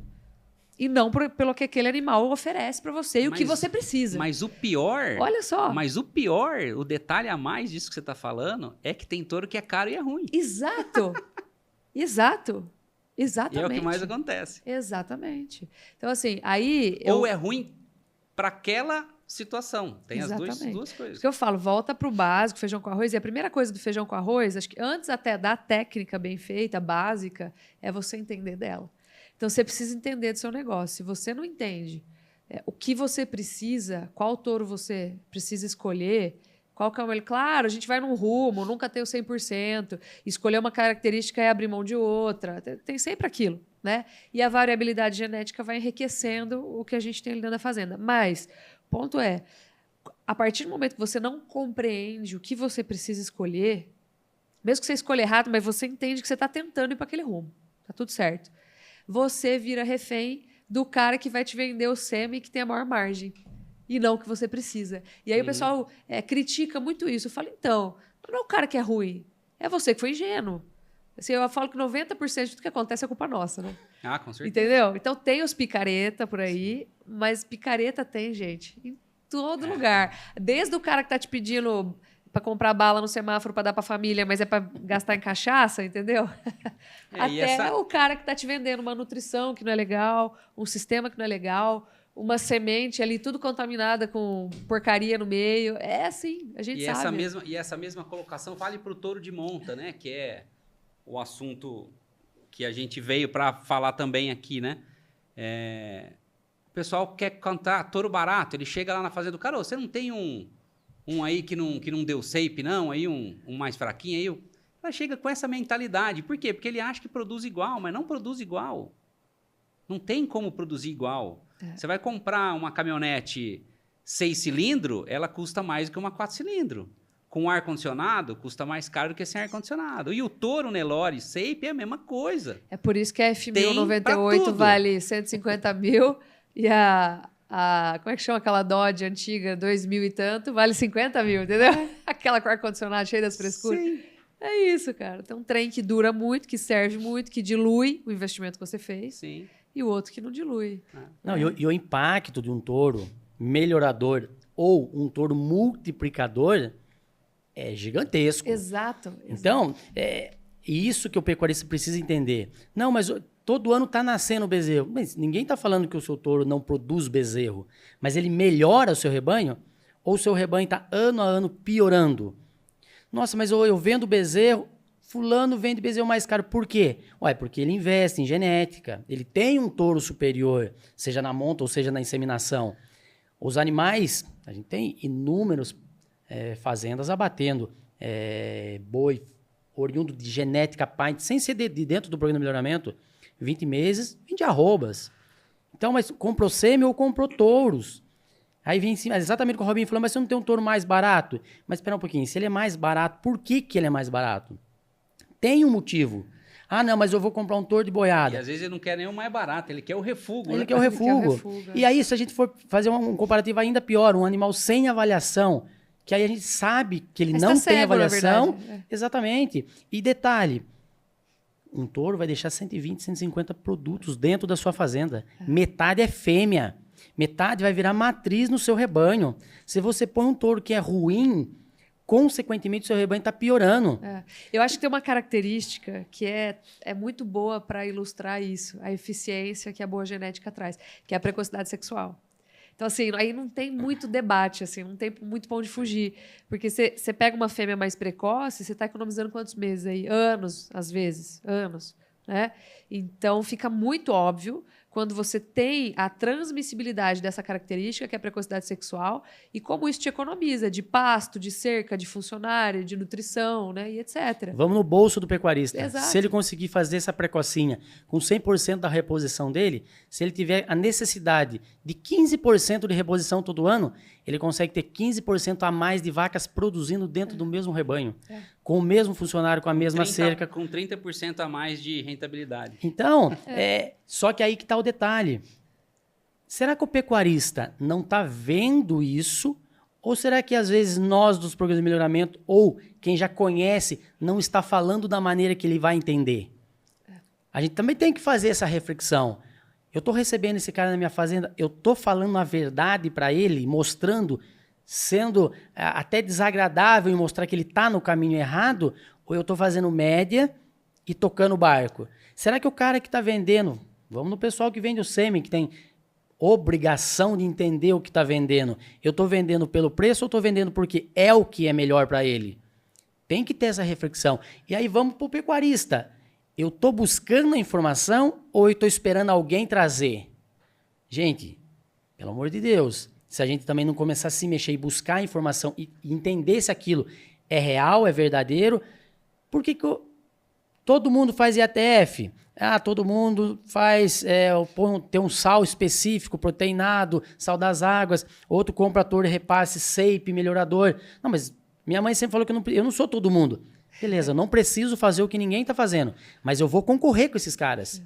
E não pelo que aquele animal oferece para você e o que você precisa. Mas o pior... Olha só. Mas o pior, o detalhe a mais disso que você está falando, é que tem touro que é caro e é ruim. Exato. Exato. Exatamente. E é o que mais acontece. Exatamente. Então, assim, aí... Ou é ruim para aquela... situação. Tem Exatamente. As duas coisas. Porque eu falo, volta para o básico, feijão com arroz. E a primeira coisa do feijão com arroz, acho que antes até da técnica bem feita, básica, é você entender dela. Então, você precisa entender do seu negócio. Se você não entende o que você precisa, qual touro você precisa escolher, qual que é o melhor... Claro, a gente vai num rumo, nunca tem o 100%. Escolher uma característica é abrir mão de outra. Tem sempre aquilo, né? E a variabilidade genética vai enriquecendo o que a gente tem ali dentro da fazenda. Mas... O ponto é, a partir do momento que você não compreende o que você precisa escolher, mesmo que você escolha errado, mas você entende que você está tentando ir para aquele rumo, tá tudo certo. Você vira refém do cara que vai te vender o sêmen que tem a maior margem e não o que você precisa. E aí o pessoal critica muito isso. Eu falo, então, não é o cara que é ruim, é você que foi ingênuo. Assim, eu falo que 90% de tudo que acontece é culpa nossa, né? Ah, com certeza. Entendeu? Então tem os picareta por aí, mas picareta tem, gente, em todo lugar. Desde o cara que tá te pedindo para comprar bala no semáforo para dar para a família, mas é para gastar em cachaça, entendeu? Até o cara que tá te vendendo uma nutrição que não é legal, um sistema que não é legal, uma semente ali, tudo contaminada com porcaria no meio. É assim, a gente sabe. Essa mesma colocação vale para o touro de monta, né? Que é o assunto que a gente veio para falar também aqui, né? O pessoal quer cantar touro barato, ele chega lá na fazenda do cara, você não tem um aí que não deu shape, não? Aí um mais fraquinho aí? Ela chega com essa mentalidade. Por quê? Porque ele acha que produz igual, mas não produz igual. Não tem como produzir igual. Você vai comprar uma caminhonete 6 cilindros, ela custa mais do que uma 4 cilindros. Com ar-condicionado, custa mais caro do que sem ar-condicionado. E o Toro, Nelore, Shape é a mesma coisa. É por isso que a Tem F1000 pra 98 tudo. vale 150 mil e como é que chama aquela Dodge antiga, 2000 e tanto, vale 50 mil, entendeu? Aquela com ar-condicionado cheia das frescuras. Sim. É isso, cara. Tem um trem que dura muito, que serve muito, que dilui o investimento que você fez. Sim. E o outro que não dilui. Não, e o impacto de um touro melhorador ou um touro multiplicador é gigantesco. Exato. Então, é isso que o pecuarista precisa entender. Não, mas todo ano está nascendo bezerro. Mas ninguém está falando que o seu touro não produz bezerro, mas ele melhora o seu rebanho ou o seu rebanho está ano a ano piorando? Nossa, mas eu vendo bezerro, fulano vende bezerro mais caro. Por quê? Ué, porque ele investe em genética. Ele tem um touro superior, seja na monta ou seja na inseminação. Os animais, a gente tem inúmeras fazendas abatendo boi oriundo de genética paint, sem ser de dentro do programa de melhoramento, 20 meses, vende arrobas. Então, mas comprou sêmen ou comprou touros? Aí vem em cima, exatamente o que o Robinho falou, mas você não tem um touro mais barato? Mas espera um pouquinho, se ele é mais barato, por que ele é mais barato? Tem um motivo. Ah, não, mas eu vou comprar um touro de boiada. E às vezes ele não quer nem o mais barato, ele quer o refúgio. Ele né? quer o refúgio. E aí, se a gente for fazer um comparativo ainda pior, um animal sem avaliação, que aí a gente sabe que ele Mas não tá tem cego, na avaliação. verdade. Exatamente. E detalhe, um touro vai deixar 120, 150 produtos dentro da sua fazenda. Metade é fêmea. Metade vai virar matriz no seu rebanho. Se você põe um touro que é ruim, consequentemente o seu rebanho está piorando. Eu acho que tem uma característica que é muito boa para ilustrar isso, a eficiência que a boa genética traz, que é a precocidade sexual. Então, assim, aí não tem muito debate, assim, não tem muito pra onde fugir. Porque você pega uma fêmea mais precoce, você está economizando quantos meses aí? Anos, às vezes. Anos. Né? Então, fica muito óbvio quando você tem a transmissibilidade dessa característica, que é a precocidade sexual, e como isso te economiza de pasto, de cerca, de funcionário, de nutrição, né? E etc. Vamos no bolso do pecuarista. Exato. Se ele conseguir fazer essa precocinha com 100% da reposição dele, se ele tiver a necessidade de 15% de reposição todo ano, ele consegue ter 15% a mais de vacas produzindo dentro do mesmo rebanho. Com o mesmo funcionário, com a mesma cerca. Com 30% a mais de rentabilidade. Então, só que aí que está o detalhe. Será que o pecuarista não está vendo isso? Ou será que às vezes nós dos programas de melhoramento, ou quem já conhece, não está falando da maneira que ele vai entender? A gente também tem que fazer essa reflexão. Eu estou recebendo esse cara na minha fazenda, eu estou falando a verdade para ele, mostrando, sendo até desagradável em mostrar que ele está no caminho errado, ou eu estou fazendo média e tocando o barco? Será que o cara que está vendendo, vamos no pessoal que vende o sêmen, que tem obrigação de entender o que está vendendo, eu estou vendendo pelo preço ou estou vendendo porque é o que é melhor para ele? Tem que ter essa reflexão. E aí vamos para o pecuarista. Eu estou buscando a informação ou eu estou esperando alguém trazer? Gente, pelo amor de Deus, se a gente também não começar a se mexer e buscar a informação e entender se aquilo é real, é verdadeiro, por que todo mundo faz IATF? Todo mundo faz, tem um sal específico, proteinado, sal das águas, outro compra touro e repasse, SAPE, melhorador. Não, mas minha mãe sempre falou que eu não sou todo mundo. Beleza, eu não preciso fazer o que ninguém está fazendo, mas eu vou concorrer com esses caras.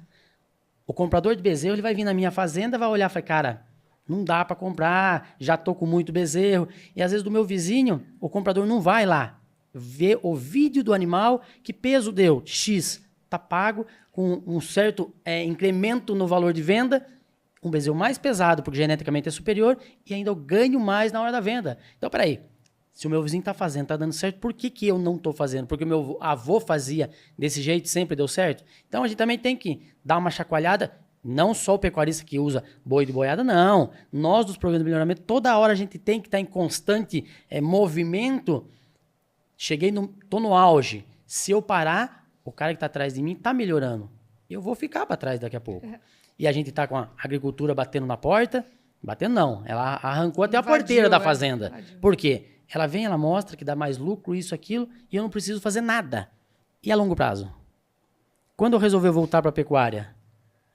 O comprador de bezerro, ele vai vir na minha fazenda, vai olhar e falar, cara, não dá para comprar, já estou com muito bezerro. E às vezes do meu vizinho, o comprador não vai lá ver o vídeo do animal, que peso deu, X, está pago, com um certo incremento no valor de venda, um bezerro mais pesado, porque geneticamente é superior, e ainda eu ganho mais na hora da venda. Então, peraí. Se o meu vizinho está fazendo, está dando certo, por que eu não estou fazendo? Porque o meu avô fazia desse jeito, sempre deu certo? Então, a gente também tem que dar uma chacoalhada, não só o pecuarista que usa boi de boiada, não. Nós, dos programas de melhoramento, toda hora a gente tem que estar em constante movimento. Estou no auge. Se eu parar, o cara que está atrás de mim está melhorando. Eu vou ficar para trás daqui a pouco. E a gente está com a agricultura batendo na porta. Batendo não, ela arrancou até a porteira da fazenda. Por quê? Ela vem, ela mostra que dá mais lucro, isso, aquilo, e eu não preciso fazer nada. E a longo prazo? Quando eu resolver voltar para a pecuária,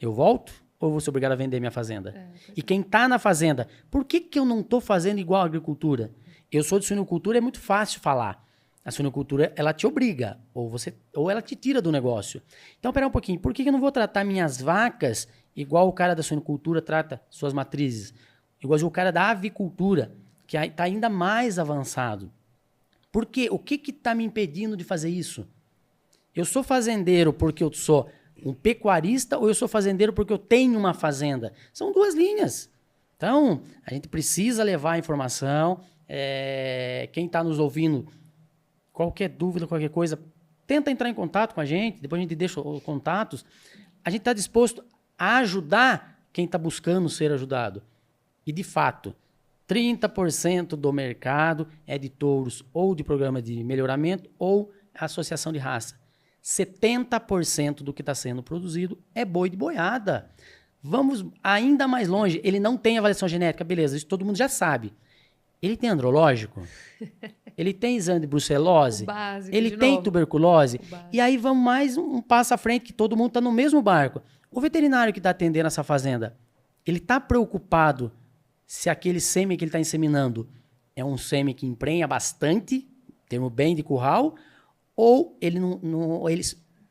eu volto? ou eu vou ser obrigado a vender minha fazenda? E quem está na fazenda, por que eu não estou fazendo igual a agricultura? Eu sou de suinocultura, é muito fácil falar. A suinocultura, ela te obriga, ou ela te tira do negócio. Então, pera um pouquinho, por que eu não vou tratar minhas vacas igual o cara da suinocultura trata suas matrizes? Igual o cara da avicultura, que está ainda mais avançado. Por quê? O que está me impedindo de fazer isso? Eu sou fazendeiro porque eu sou um pecuarista ou eu sou fazendeiro porque eu tenho uma fazenda? São duas linhas. Então, a gente precisa levar a informação. Quem está nos ouvindo, qualquer dúvida, qualquer coisa, tenta entrar em contato com a gente, depois a gente deixa os contatos. A gente está disposto a ajudar quem está buscando ser ajudado. E, de fato, 30% do mercado é de touros ou de programa de melhoramento ou associação de raça. 70% do que está sendo produzido é boi de boiada. Vamos ainda mais longe. Ele não tem avaliação genética, beleza, isso todo mundo já sabe. Ele tem andrológico? Ele tem exame de brucelose? Básico, ele tem novo. tuberculose? E aí vamos mais um passo à frente, que todo mundo está no mesmo barco. O veterinário que está atendendo essa fazenda, ele está preocupado se aquele sêmen que ele está inseminando é um sêmen que emprenha bastante, termo bem de curral, ou ele ele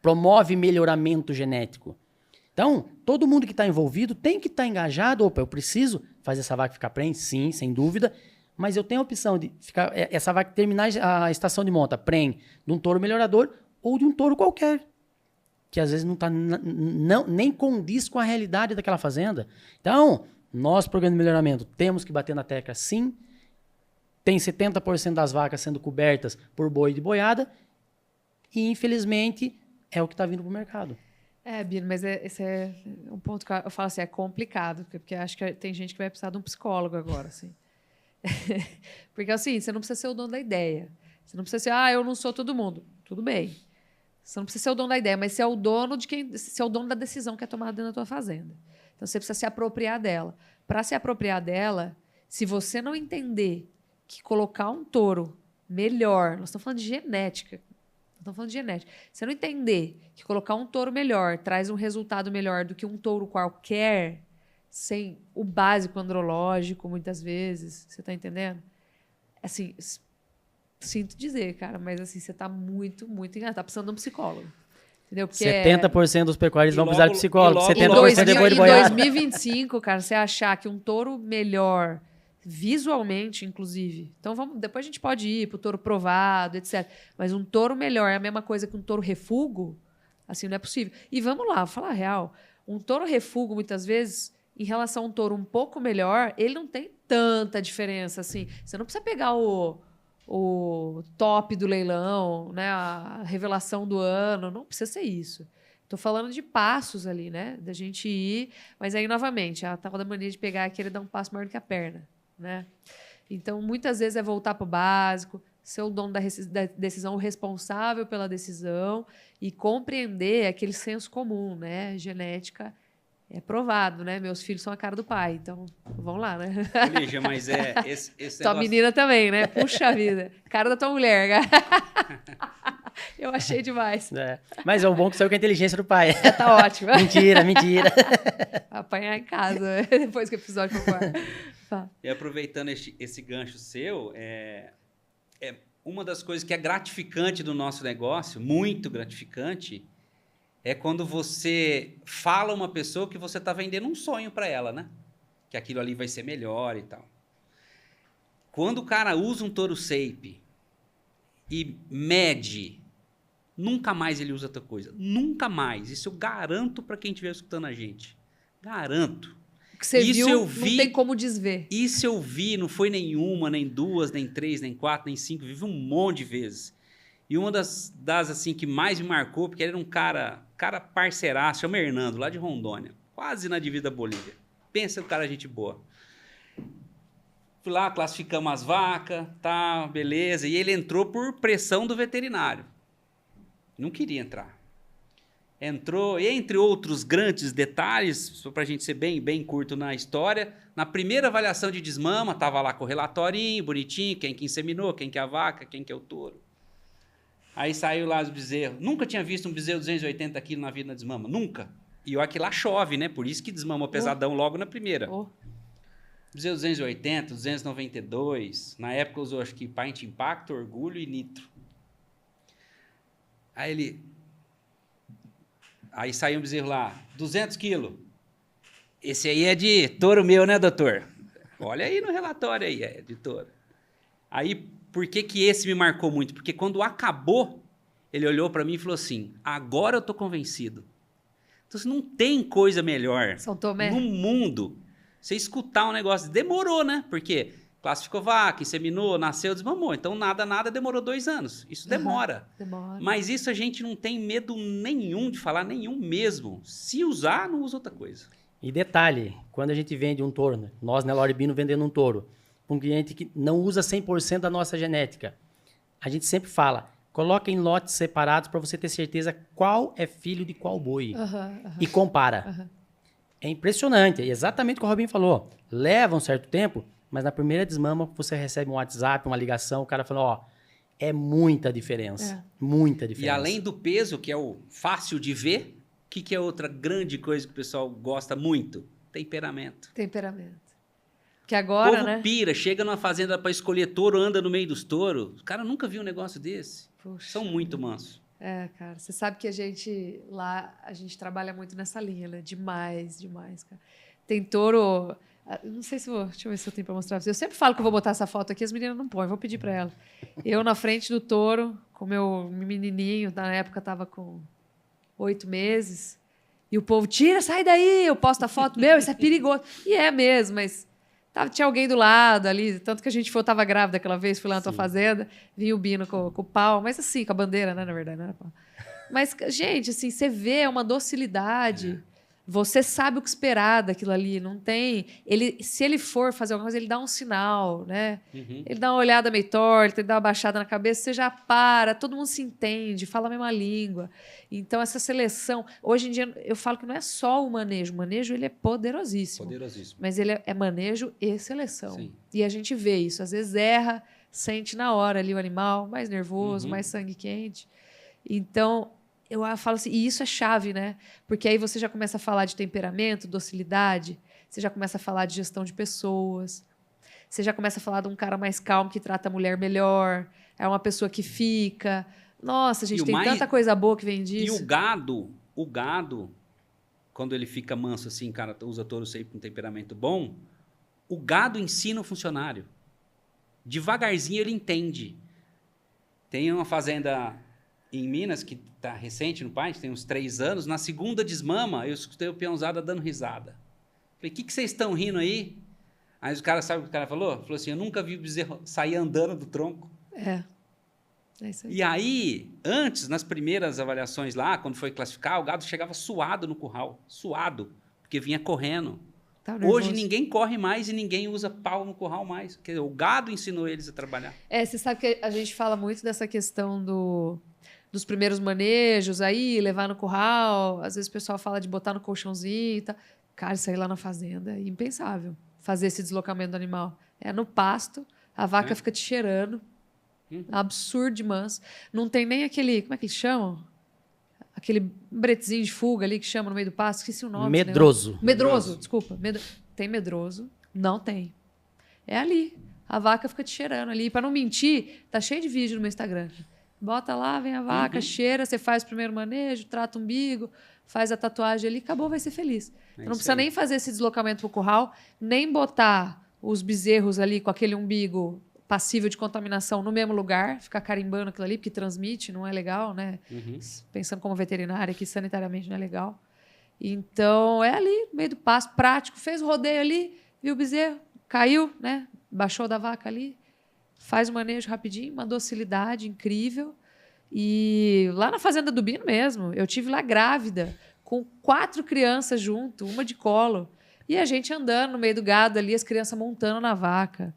promove melhoramento genético. Então, todo mundo que está envolvido tem que estar engajado. Opa, eu preciso fazer essa vaca ficar prenhe? Sim, sem dúvida. Mas eu tenho a opção de essa vaca terminar a estação de monta prenhe de um touro melhorador ou de um touro qualquer, que às vezes nem condiz com a realidade daquela fazenda. Então, nós, programa de melhoramento, temos que bater na tecla sim. Tem 70% das vacas sendo cobertas por boi de boiada e, infelizmente, é o que está vindo para o mercado. Bino, mas esse é um ponto que eu falo assim, é complicado, porque acho que tem gente que vai precisar de um psicólogo agora, assim. Porque assim, você não precisa ser o dono da ideia. Você não precisa ser, eu não sou todo mundo. Tudo bem. Você não precisa ser o dono da ideia, mas você é o dono você é o dono da decisão que é tomada dentro da tua fazenda. Então você precisa se apropriar dela. Para se apropriar dela, se você não entender que colocar um touro melhor, nós estamos falando de genética. Você não entender que colocar um touro melhor traz um resultado melhor do que um touro qualquer, sem o básico andrológico, muitas vezes. Você está entendendo? Assim, sinto dizer, cara, mas assim, você está muito enganado. Está precisando de um psicólogo. Entendeu? Porque 70% dos pecuários vão precisar de psicólogo. 70% em é boi de boiada. Em 2025, cara, você achar que um touro melhor, visualmente, inclusive. Então, depois a gente pode ir para o touro provado, etc. Mas um touro melhor é a mesma coisa que um touro refúgio? Assim, não é possível. E vamos lá, vou falar a real. Um touro refúgio, muitas vezes, em relação a um touro um pouco melhor, ele não tem tanta diferença, assim. Você não precisa pegar o top do leilão, né? A revelação do ano. Não precisa ser isso. Estou falando de passos ali, né? Da gente ir. Mas aí, novamente, a tal da mania de pegar e querer dar um passo maior do que a perna, né? Então, muitas vezes é voltar para o básico, ser o dono da decisão, o responsável pela decisão e compreender aquele senso comum, né? Genética é provado, né? Meus filhos são a cara do pai, então vamos lá, né? Lígia, mas esse tua negócio... menina também, né? Puxa vida. Cara da tua mulher. Eu achei demais. Mas é o bom que saiu com a inteligência do pai. Tá ótimo. Mentira. Apanhar em casa, depois que o episódio for fora. E aproveitando esse gancho seu, uma das coisas que é gratificante do nosso negócio, muito gratificante, é quando você fala uma pessoa que você está vendendo um sonho para ela, né? Que aquilo ali vai ser melhor e tal. Quando o cara usa um touro shape e mede, nunca mais ele usa outra coisa. Nunca mais. Isso eu garanto para quem estiver escutando a gente. Garanto. Que você isso viu, eu vi, não tem como desver. Isso eu vi, não foi nenhuma, nem duas, nem três, nem quatro, nem cinco. Vivi um monte de vezes. E uma das assim, que mais me marcou, porque ele era um cara parceiraço, chama Hernando, lá de Rondônia. Quase na divisa da Bolívia. Pensa no cara gente boa. Fui lá, classificamos as vacas, tá, beleza. E ele entrou por pressão do veterinário. Não queria entrar. Entrou, e entre outros grandes detalhes, só para a gente ser bem curto na história, na primeira avaliação de desmama, estava lá com o relatorinho, bonitinho, quem que inseminou, quem que é a vaca, quem que é o touro. Aí saiu lá os bezerros. Nunca tinha visto um bezerro de 280 quilos na vida na desmama, nunca. E olha que lá chove, né? Por isso que desmamou pesadão logo na primeira. Oh. Bezerro 280, 292. Na época usou, acho que Paint Impacto, Orgulho e Nitro. Aí saiu um bezerro lá, 200 quilos. Esse aí é de touro meu, né, doutor? Olha aí no relatório aí, é de touro. Aí, por que esse me marcou muito? Porque quando acabou, ele olhou para mim e falou assim, agora eu tô convencido. Então, não tem coisa melhor São Tomé. no mundo. Você escutar um negócio, demorou, né? Porque classificou vaca, inseminou, nasceu, desmamou. Então, nada, demorou 2 anos. Isso demora. Demora. Mas isso a gente não tem medo nenhum de falar, nenhum mesmo. Se usar, não usa outra coisa. E detalhe, quando a gente vende um touro, né? Nós, na Lorbino, vendendo um touro, para um cliente que não usa 100% da nossa genética, a gente sempre fala, coloca em lotes separados para você ter certeza qual é filho de qual boi. E compara. É impressionante, é exatamente o que o Robinho falou. Leva um certo tempo, mas na primeira desmama você recebe um WhatsApp, uma ligação, o cara falou, ó, é muita diferença. Muita diferença. E além do peso, que é o fácil de ver, o que é outra grande coisa que o pessoal gosta muito? Temperamento. Que agora, o povo né? pira, chega numa fazenda para escolher touro, anda no meio dos touros. O cara nunca viu um negócio desse. Puxa. São muito mansos. Cara, você sabe que a gente trabalha muito nessa linha, né? Demais, cara. Tem touro, não sei se deixa eu ver se eu tenho para mostrar pra você. Eu sempre falo que eu vou botar essa foto aqui, as meninas não põem, vou pedir para ela. Eu na frente do touro, com meu menininho, na época tava com 8 meses, e o povo, tira, sai daí, eu posto a foto, meu, isso é perigoso. E é mesmo, mas tinha alguém do lado ali, tanto que eu tava grávida aquela vez, fui lá na tua fazenda, vinha o Bino com o pau, mas assim, com a bandeira, né, na verdade, não era pau. Mas, gente, assim, você vê uma docilidade, você sabe o que esperar daquilo ali, não tem... Se ele for fazer alguma coisa, ele dá um sinal, né? Ele dá uma olhada meio torta, ele dá uma baixada na cabeça, você já para, todo mundo se entende, fala a mesma língua. Então, essa seleção... Hoje em dia, eu falo que não é só o manejo ele é poderosíssimo. Mas ele é manejo e seleção. Sim. E a gente vê isso. Às vezes erra, sente na hora ali o animal, mais nervoso, mais sangue quente. Então... Eu falo assim, e isso é chave, né? Porque aí você já começa a falar de temperamento, docilidade, você já começa a falar de gestão de pessoas, você já começa a falar de um cara mais calmo que trata a mulher melhor, é uma pessoa que fica. Nossa, a gente tem tanta coisa boa que vem disso. E o gado, quando ele fica manso assim, cara, usa touro sempre com temperamento bom, o gado ensina o funcionário. Devagarzinho ele entende. Tem uma fazenda em Minas, que está recente no Paint, tem uns 3 anos, na segunda desmama, eu escutei o peãozada dando risada. Falei, o que vocês estão rindo aí? Aí os caras, sabe o que o cara falou? Falou assim, eu nunca vi o bezerro sair andando do tronco. É isso aí. E aí, antes, nas primeiras avaliações lá, quando foi classificar, o gado chegava suado no curral, suado, porque vinha correndo. Hoje ninguém corre mais e ninguém usa pau no curral mais. Quer dizer, o gado ensinou eles a trabalhar. Você sabe que a gente fala muito dessa questão dos primeiros manejos aí, levar no curral. Às vezes o pessoal fala de botar no colchãozinho e tal. Cara, isso aí lá na fazenda é impensável. Fazer esse deslocamento do animal. É no pasto, a vaca fica te cheirando. Absurdo de manso. Não tem nem aquele... Como é que eles chamam? Aquele bretezinho de fuga ali que chama no meio do pasto. Esqueci o nome. Medroso. Medroso, desculpa. Tem medroso? Não tem. É ali. A vaca fica te cheirando ali. Para não mentir, tá cheio de vídeo no meu Instagram. Bota lá, vem a vaca, cheira, você faz o primeiro manejo, trata o umbigo, faz a tatuagem ali, acabou, vai ser feliz. Então, não precisa nem fazer esse deslocamento para o curral, nem botar os bezerros ali com aquele umbigo passível de contaminação no mesmo lugar, ficar carimbando aquilo ali, porque transmite, não é legal, né? Pensando como veterinária, que sanitariamente não é legal. Então, é ali, no meio do pasto, prático, fez o rodeio ali, viu o bezerro, caiu, né? Baixou da vaca ali, faz o manejo rapidinho, uma docilidade incrível. E lá na fazenda do Bino mesmo, eu tive lá grávida, com 4 crianças junto, uma de colo. E a gente andando no meio do gado ali, as crianças montando na vaca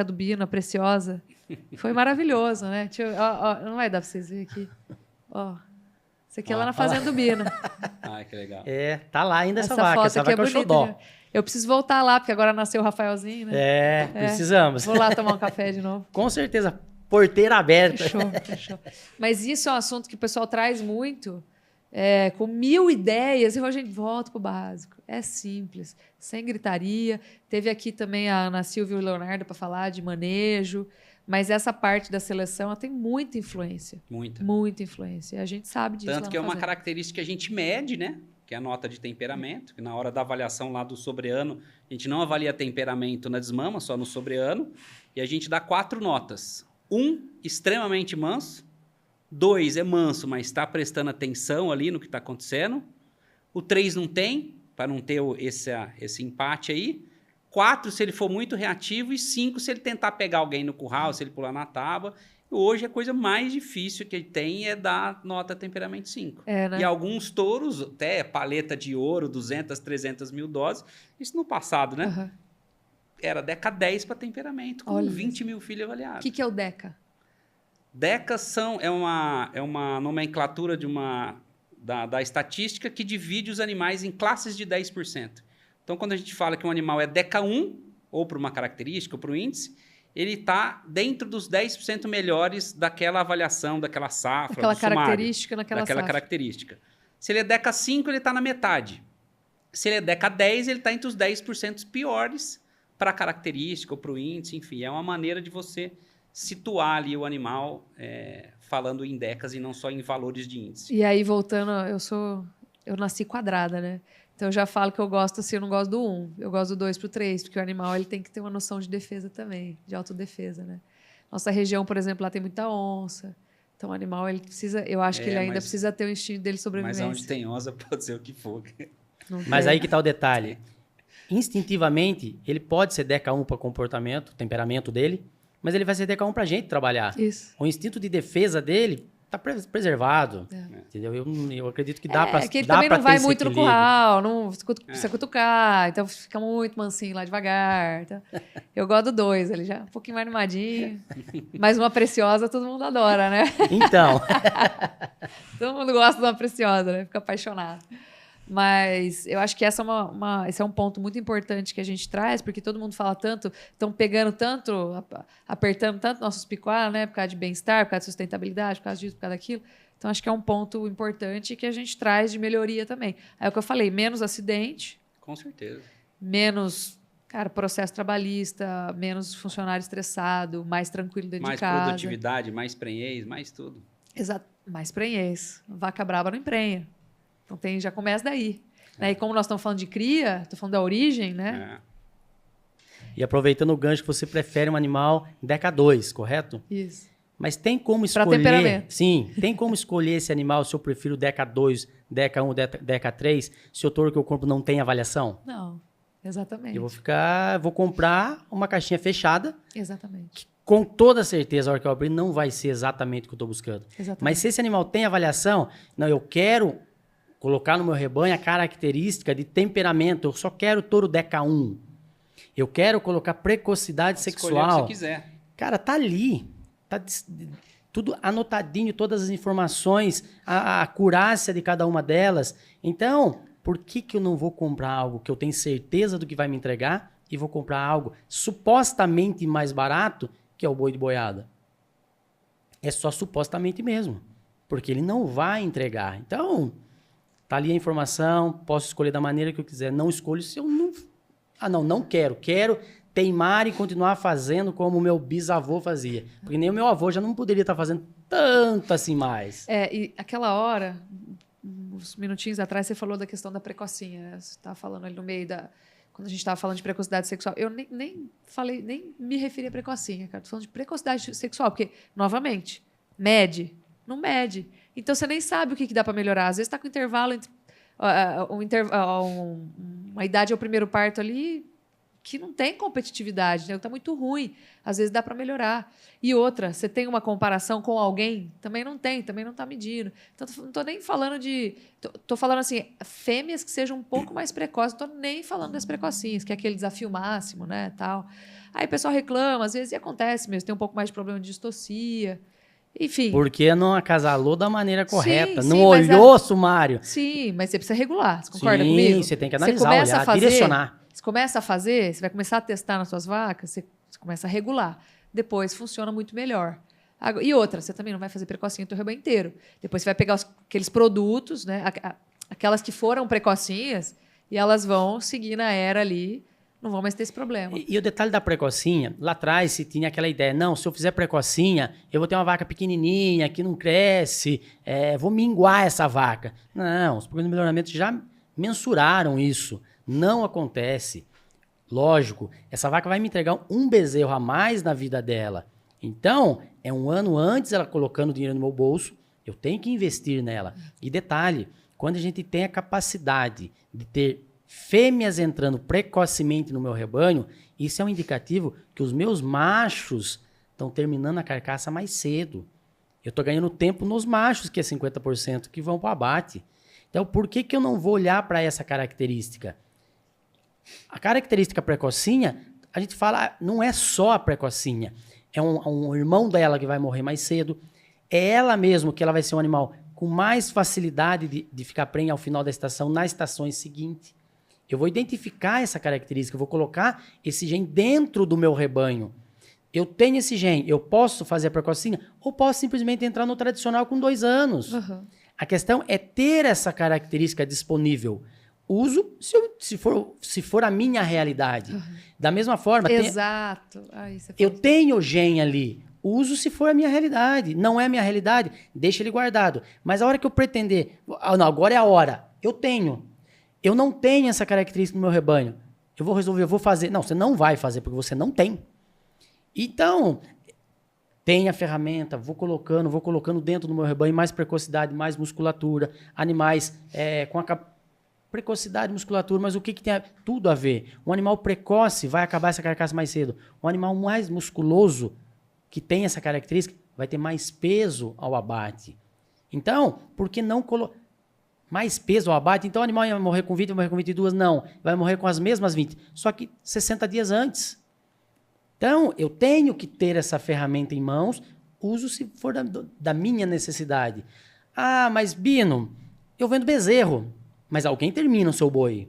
do Bino, a preciosa. Foi maravilhoso, né? Não vai dar para vocês verem aqui. Isso aqui é lá na fazenda do Bino. Ai, que legal. Tá lá ainda essa vaca. Foto essa aqui vaca é o bonita, xodó. né? Eu preciso voltar lá, porque agora nasceu o Rafaelzinho, né? Precisamos. Vou lá tomar um café de novo. Com certeza, porteira aberta. Fechou. Mas isso é um assunto que o pessoal traz muito, com 1000 ideias, a gente volta pro básico. É simples, sem gritaria. Teve aqui também a Ana Silvia e o Leonardo para falar de manejo, mas essa parte da seleção ela tem muita influência. Muita influência. A gente sabe disso. Tanto que é uma característica que a gente mede, né? Que é a nota de temperamento, que na hora da avaliação lá do sobre-ano, a gente não avalia temperamento na desmama, só no sobre-ano, e a gente dá 4 notas. 1, extremamente manso. 2, é manso, mas está prestando atenção ali no que está acontecendo. O 3 não tem, para não ter esse empate aí. 4, se ele for muito reativo. E 5, se ele tentar pegar alguém no curral, se ele pular na tábua. Hoje a coisa mais difícil que ele tem é dar nota temperamento 5. Né? E alguns touros, até paleta de ouro, 200, 300 mil doses. Isso no passado, né? Uhum. Era DECA 10 para temperamento, com 20 mil filhos avaliados. O que é o DECA? DECA é uma nomenclatura da estatística que divide os animais em classes de 10%. Então, quando a gente fala que um animal é DECA 1, ou para uma característica, ou para um índice, ele está dentro dos 10% melhores daquela avaliação, daquela safra, daquela característica naquela daquela safra. Característica. Se ele é DECA 5, ele está na metade. Se ele é DECA 10, ele está entre os 10% piores para a característica ou para o índice, enfim. É uma maneira de você situar ali o animal falando em DECAs e não só em valores de índice. E aí, voltando, eu nasci quadrada, né? Então, eu já falo que eu gosto assim, eu não gosto do 1. Eu gosto do 2 pro 3, porque o animal ele tem que ter uma noção de defesa também, de autodefesa, né? Nossa região, por exemplo, lá tem muita onça. Então, o animal, ele precisa... Eu acho que ele ainda precisa ter o instinto dele de sobrevivência. Mas onde tem onça, pode ser o que for. Mas aí que tá o detalhe. Instintivamente, ele pode ser DECA 1 para comportamento, temperamento dele, mas ele vai ser DECA 1 para a gente trabalhar. Isso. O instinto de defesa dele está preservado. Entendeu? Eu acredito que dá para ter esse que ele também não vai muito equilíbrio. no curral, não precisa cutucar, então fica muito mansinho lá devagar. Então, eu gosto do 2, ele já é um pouquinho mais animadinho. Mas uma preciosa todo mundo adora, né? Então. Todo mundo gosta de uma preciosa, né? Fica apaixonado. Mas eu acho que esse é um ponto muito importante que a gente traz, porque todo mundo fala tanto, estão pegando tanto, apertando tanto nossos picuá, né? Por causa de bem-estar, por causa de sustentabilidade, por causa disso, por causa daquilo. Então, acho que é um ponto importante que a gente traz de melhoria também. É o que eu falei, menos acidente. Com certeza. Menos, processo trabalhista, menos funcionário estressado, mais tranquilo dentro de casa. Mais produtividade, mais prenhez, mais tudo. Exato, mais prenhez. Vaca braba não emprenha. Então, já começa daí. Né? E como nós estamos falando de cria, estou falando da origem, né? E aproveitando o gancho que você prefere um animal DECA 2, correto? Isso. Mas tem como escolher... Para temperamento. Sim, tem como escolher esse animal se eu prefiro DECA 2, DECA 1, DECA 3, se o touro que eu compro não tem avaliação? Não, exatamente. Eu vou comprar uma caixinha fechada. Exatamente. Com toda certeza, a hora que eu abrir, não vai ser exatamente o que eu estou buscando. Exatamente. Mas se esse animal tem avaliação, não, eu quero colocar no meu rebanho a característica de temperamento. Eu só quero touro DECA 1. Eu quero colocar precocidade sexual. Escolher o que você quiser. Cara, tá ali. Tá tudo anotadinho, todas as informações, a acurácia de cada uma delas. Então, por que eu não vou comprar algo que eu tenho certeza do que vai me entregar e vou comprar algo supostamente mais barato, que é o boi de boiada? É só supostamente mesmo, porque ele não vai entregar. Então, tá ali a informação, posso escolher da maneira que eu quiser. Não escolho se eu não... não quero. Quero teimar e continuar fazendo como o meu bisavô fazia. Porque nem o meu avô já não poderia estar fazendo tanto assim mais. E aquela hora, uns minutinhos atrás, você falou da questão da precocinha. Né? Você estava falando ali no meio da... Quando a gente estava falando de precocidade sexual. Eu nem me referi a precocinha, cara. Estou falando de precocidade sexual, porque, novamente, mede. Não mede. Então, você nem sabe o que dá para melhorar. Às vezes está com intervalo entre uma idade ao primeiro parto ali que não tem competitividade, né? Está muito ruim. Às vezes dá para melhorar. E outra, você tem uma comparação com alguém? Também não tem, também não está medindo. Então, não estou nem falando de... Estou falando assim, fêmeas que sejam um pouco mais precoces. Não estou nem falando das precocinhas, que é aquele desafio máximo, né? Tal. Aí o pessoal reclama, às vezes, e acontece mesmo. Tem um pouco mais de problema de distocia. Enfim. Porque não acasalou da maneira correta. Sim, não olhou o sumário. Sim, mas você precisa regular. Você concorda comigo? Sim, você tem que analisar, olhar, direcionar. Você começa a fazer, você vai começar a testar nas suas vacas, você começa a regular. Depois funciona muito melhor. E outra, você também não vai fazer precocinho o teu rebanho inteiro. Depois você vai pegar aqueles produtos, né? Aquelas que foram precocinhas, e elas vão seguir na era ali, não vão mais ter esse problema. E o detalhe da precocinha, lá atrás se tinha aquela ideia, não, se eu fizer precocinha, eu vou ter uma vaca pequenininha, que não cresce, vou minguar essa vaca. Não, os programas de melhoramento já mensuraram isso. Não acontece. Lógico, essa vaca vai me entregar um bezerro a mais na vida dela. Então, é um ano antes ela colocando dinheiro no meu bolso, eu tenho que investir nela. E detalhe, quando a gente tem a capacidade de ter fêmeas entrando precocemente no meu rebanho, isso é um indicativo que os meus machos estão terminando a carcaça mais cedo. Eu estou ganhando tempo nos machos, que é 50%, que vão para o abate. Então, por que eu não vou olhar para essa característica? A característica precocinha, a gente fala, não é só a precocinha. É um irmão dela que vai morrer mais cedo. É ela mesmo que ela vai ser um animal com mais facilidade de ficar prenha ao final da estação, nas estações seguintes. Eu vou identificar essa característica, eu vou colocar esse gene dentro do meu rebanho. Eu tenho esse gene, eu posso fazer a precocinha ou posso simplesmente entrar no tradicional com 2 anos. Uhum. A questão é ter essa característica disponível. Uso se for a minha realidade. Uhum. Da mesma forma... Exato. Eu tenho gene ali. Uso se for a minha realidade. Não é a minha realidade, deixa ele guardado. Mas a hora que eu pretender... Não, agora é a hora. Eu tenho. Eu não tenho essa característica no meu rebanho. Eu vou resolver, eu vou fazer. Não, você não vai fazer, porque você não tem. Então, tem a ferramenta, vou colocando dentro do meu rebanho mais precocidade, mais musculatura, animais com a precocidade, musculatura, mas o que tem tudo a ver? Um animal precoce vai acabar essa carcaça mais cedo. Um animal mais musculoso, que tem essa característica, vai ter mais peso ao abate. Então, por que não colocar mais peso ao abate? Então o animal vai morrer com 20, vai morrer com 22? Não, vai morrer com as mesmas 20, só que 60 dias antes. Então, eu tenho que ter essa ferramenta em mãos, uso se for da minha necessidade. Ah, mas Bino, eu vendo bezerro, mas alguém termina o seu boi.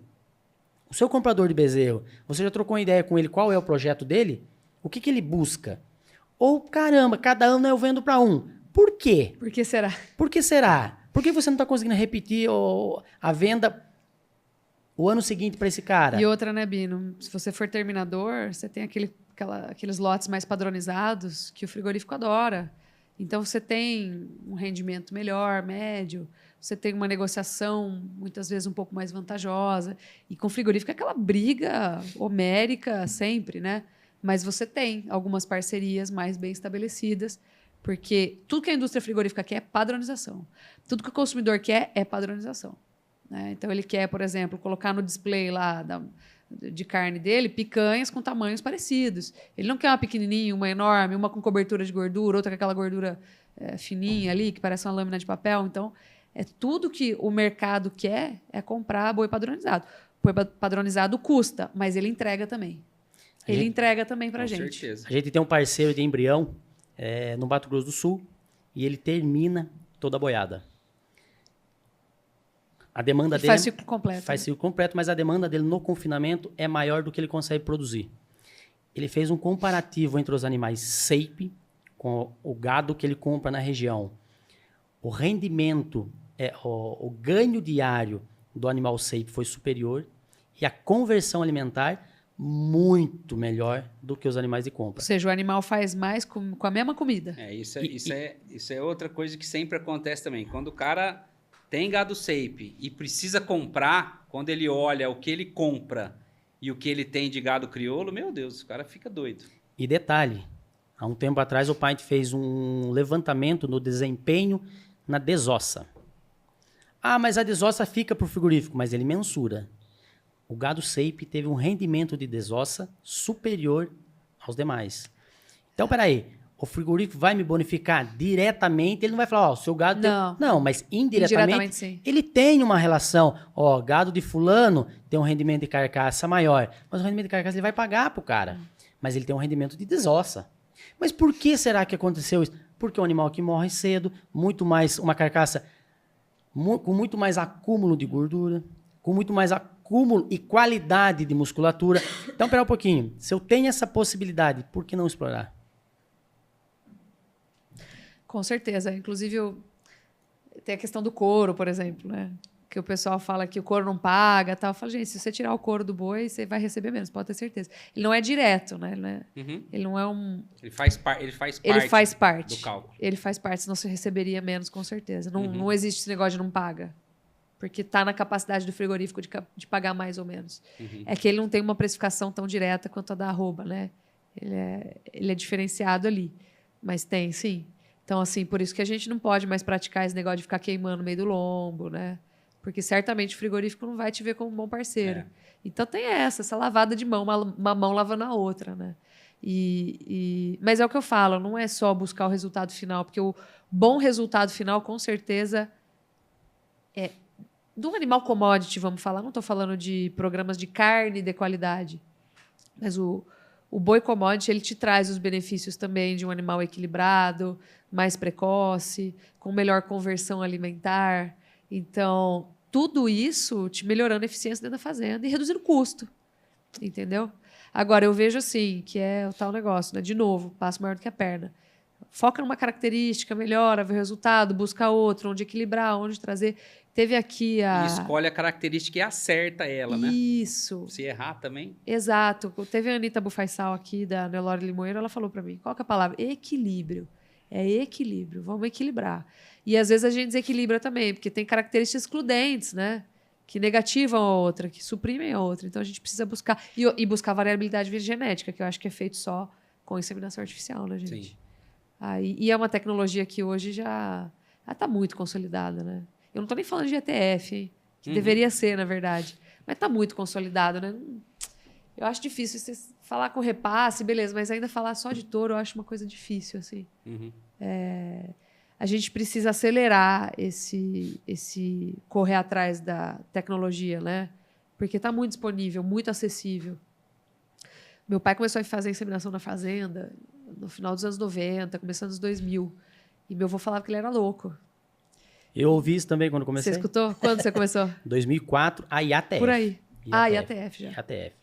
O seu comprador de bezerro, você já trocou uma ideia com ele, qual é o projeto dele? O que ele busca? Ou, caramba, cada ano eu vendo para um. Por quê? Por que será? Por que será? Por que você não está conseguindo repetir a venda o ano seguinte para esse cara? E outra, né, Bino? Se você for terminador, você tem aqueles lotes mais padronizados que o frigorífico adora. Então, você tem um rendimento melhor, médio, você tem uma negociação, muitas vezes, um pouco mais vantajosa. E com frigorífico é aquela briga homérica sempre, né? Mas você tem algumas parcerias mais bem estabelecidas, porque tudo que a indústria frigorífica quer é padronização. Tudo que o consumidor quer é padronização. Né? Então, ele quer, por exemplo, colocar no display lá de carne dele picanhas com tamanhos parecidos. Ele não quer uma pequenininha, uma enorme, uma com cobertura de gordura, outra com aquela gordura fininha ali, que parece uma lâmina de papel. Então, tudo que o mercado quer é comprar boi padronizado. Boi padronizado custa, mas ele entrega também. Ele entrega também para a gente. Certeza. A gente tem um parceiro de embrião no Mato Grosso do Sul e ele termina toda a boiada. A demanda dele faz ciclo completo. Faz ciclo completo, mas a demanda dele no confinamento é maior do que ele consegue produzir. Ele fez um comparativo entre os animais SEIP com o gado que ele compra na região. O rendimento, o ganho diário do animal SEIP foi superior e a conversão alimentar muito melhor do que os animais de compra. Ou seja, o animal faz mais com a mesma comida. Isso é outra coisa que sempre acontece também. Quando o cara tem gado SEIP e precisa comprar, quando ele olha o que ele compra e o que ele tem de gado crioulo, meu Deus, o cara fica doido. E detalhe, há um tempo atrás o Paint fez um levantamento no desempenho na desossa. Ah, mas a desossa fica para o frigorífico, mas ele mensura. O gado SEIP teve um rendimento de desossa superior aos demais. Então, peraí, o frigorífico vai me bonificar diretamente? Ele não vai falar, o seu gado... Não, mas indiretamente sim. Ele tem uma relação. Gado de fulano tem um rendimento de carcaça maior, mas o rendimento de carcaça ele vai pagar pro cara. Mas ele tem um rendimento de desossa. Mas por que será que aconteceu isso? Porque é um animal que morre cedo, uma carcaça com muito mais acúmulo de gordura, com muito mais acúmulo e qualidade de musculatura. Então, espera um pouquinho. Se eu tenho essa possibilidade, por que não explorar? Com certeza. Inclusive, tem a questão do couro, por exemplo, né? Que o pessoal fala que o couro não paga, tal. Eu falo, gente, se você tirar o couro do boi, você vai receber menos, pode ter certeza. Ele não é direto, né? Ele não é um... Ele faz parte do cálculo. Ele faz parte, senão você receberia menos, com certeza. Não existe esse negócio de não paga. Porque está na capacidade do frigorífico de pagar mais ou menos. É que ele não tem uma precificação tão direta quanto a da arroba, né? Ele é diferenciado ali. Mas tem, sim. Então, assim, por isso que a gente não pode mais praticar esse negócio de ficar queimando no meio do lombo, né? Porque certamente o frigorífico não vai te ver como um bom parceiro. Então tem essa lavada de mão, uma mão lavando a outra, né? Mas é o que eu falo, não é só buscar o resultado final, porque o bom resultado final, com certeza, é do animal commodity, vamos falar. Não estou falando de programas de carne de qualidade, mas o boi commodity, ele te traz os benefícios também de um animal equilibrado, mais precoce, com melhor conversão alimentar. Então, tudo isso te melhorando a eficiência dentro da fazenda e reduzindo o custo, entendeu? Agora, eu vejo assim, que é o tal negócio, né? De novo, passo maior do que a perna. Foca numa característica, melhora, vê o resultado, busca outro, onde equilibrar, onde trazer. Teve aqui a... E escolhe a característica e acerta ela, né? Isso. Se errar também. Exato. Teve a Anitta Bufaisal aqui, da Nelore Limoeiro, ela falou para mim, qual que é a palavra? Equilíbrio. É equilíbrio, vamos equilibrar. E às vezes a gente desequilibra também, porque tem características excludentes, né? Que negativam a outra, que suprimem a outra. Então a gente precisa buscar. E buscar variabilidade genética, que eu acho que é feito só com inseminação artificial, né, gente? Sim. E é uma tecnologia que hoje já está muito consolidada, né? Eu não estou nem falando de ETF, hein? Que deveria ser, na verdade. Mas está muito consolidado, né? Eu acho difícil você falar com repasse, beleza, mas ainda falar só de touro eu acho uma coisa difícil, assim. A gente precisa acelerar esse correr atrás da tecnologia, né? Porque está muito disponível, muito acessível. Meu pai começou a fazer inseminação na fazenda no final dos anos 90, começando dos 2000. E meu avô falava que ele era louco. Eu ouvi isso também quando comecei. Você escutou? Quando você começou? 2004, a IATF. Por aí. IATF já. IATF.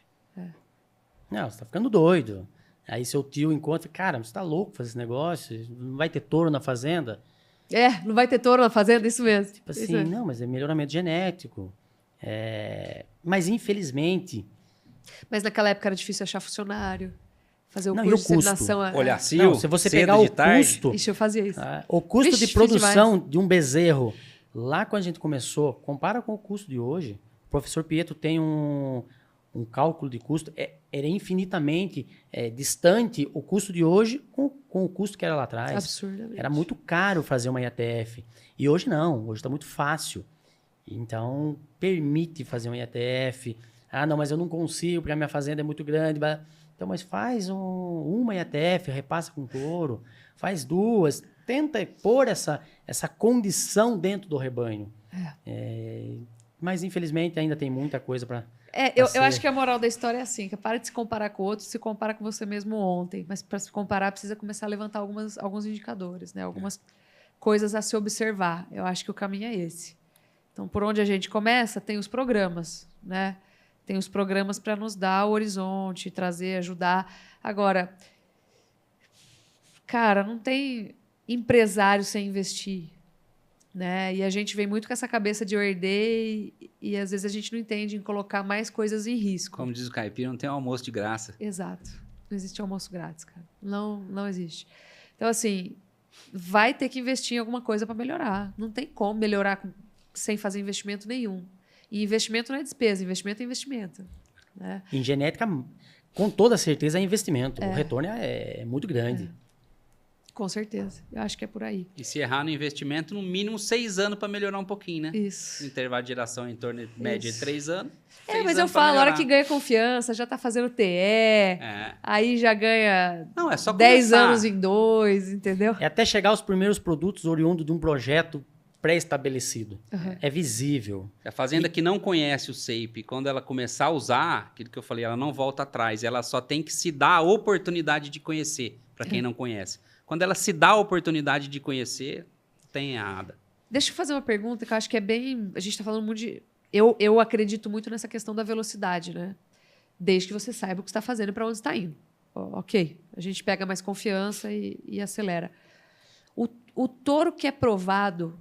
Não, você tá ficando doido. Aí seu tio encontra, cara, você tá louco fazer esse negócio? Não vai ter touro na fazenda? Não vai ter touro na fazenda, isso mesmo. Tipo assim, não, mas é melhoramento genético. Mas infelizmente... Mas naquela época era difícil achar funcionário. Fazer o Não, curso e o de custo? inseminação. Olha, se você pegar o custo... Ixi, eu fazia isso. O custo Vixe, de produção de um bezerro, lá quando a gente começou, compara com o custo de hoje. O professor Pietro tem um cálculo de custo, era infinitamente distante o custo de hoje com o custo que era lá atrás. Absurdamente. Era muito caro fazer uma IATF. E hoje não, hoje está muito fácil. Então, permite fazer uma IATF. Ah, não, mas eu não consigo, porque a minha fazenda é muito grande. Então, mas faz uma IATF, repassa com touro, faz duas, tenta pôr essa condição dentro do rebanho. Mas, infelizmente, ainda tem muita coisa para... Eu acho que a moral da história é assim, que para de se comparar com o outro, se compara com você mesmo ontem. Mas para se comparar, precisa começar a levantar alguns indicadores, né? Algumas coisas a se observar. Eu acho que o caminho é esse. Então, por onde a gente começa, tem os programas, né? Tem os programas para nos dar o horizonte, trazer, ajudar. Agora, cara, não tem empresário sem investir, né? E a gente vem muito com essa cabeça de herder e às vezes a gente não entende em colocar mais coisas em risco. Como diz o caipira, não tem almoço de graça. Exato. Não existe almoço grátis, cara. Não existe. Então, assim, vai ter que investir em alguma coisa para melhorar. Não tem como melhorar sem fazer investimento nenhum. E investimento não é despesa, investimento é investimento. Né? Em genética, com toda certeza, é investimento. O retorno é muito grande. Com certeza. Eu acho que é por aí. E se errar no investimento, no mínimo 6 anos para melhorar um pouquinho, né? Isso. Intervalo de geração em torno de média de 3 anos. Mas eu falo, a hora que ganha confiança, já está fazendo TE, aí já ganha é só 10 começar. anos em 2, entendeu? É até chegar aos primeiros produtos oriundos de um projeto pré-estabelecido. É visível. A fazenda que não conhece o SAPE, quando ela começar a usar, aquilo que eu falei, ela não volta atrás. Ela só tem que se dar a oportunidade de conhecer, para quem não conhece. Quando ela se dá a oportunidade de conhecer, tem errada. Deixa eu fazer uma pergunta que eu acho que é bem... A gente está falando muito de... Eu acredito muito nessa questão da velocidade, né? Desde que você saiba o que está fazendo e para onde está indo. Ok, a gente pega mais confiança e acelera. O touro que é provado,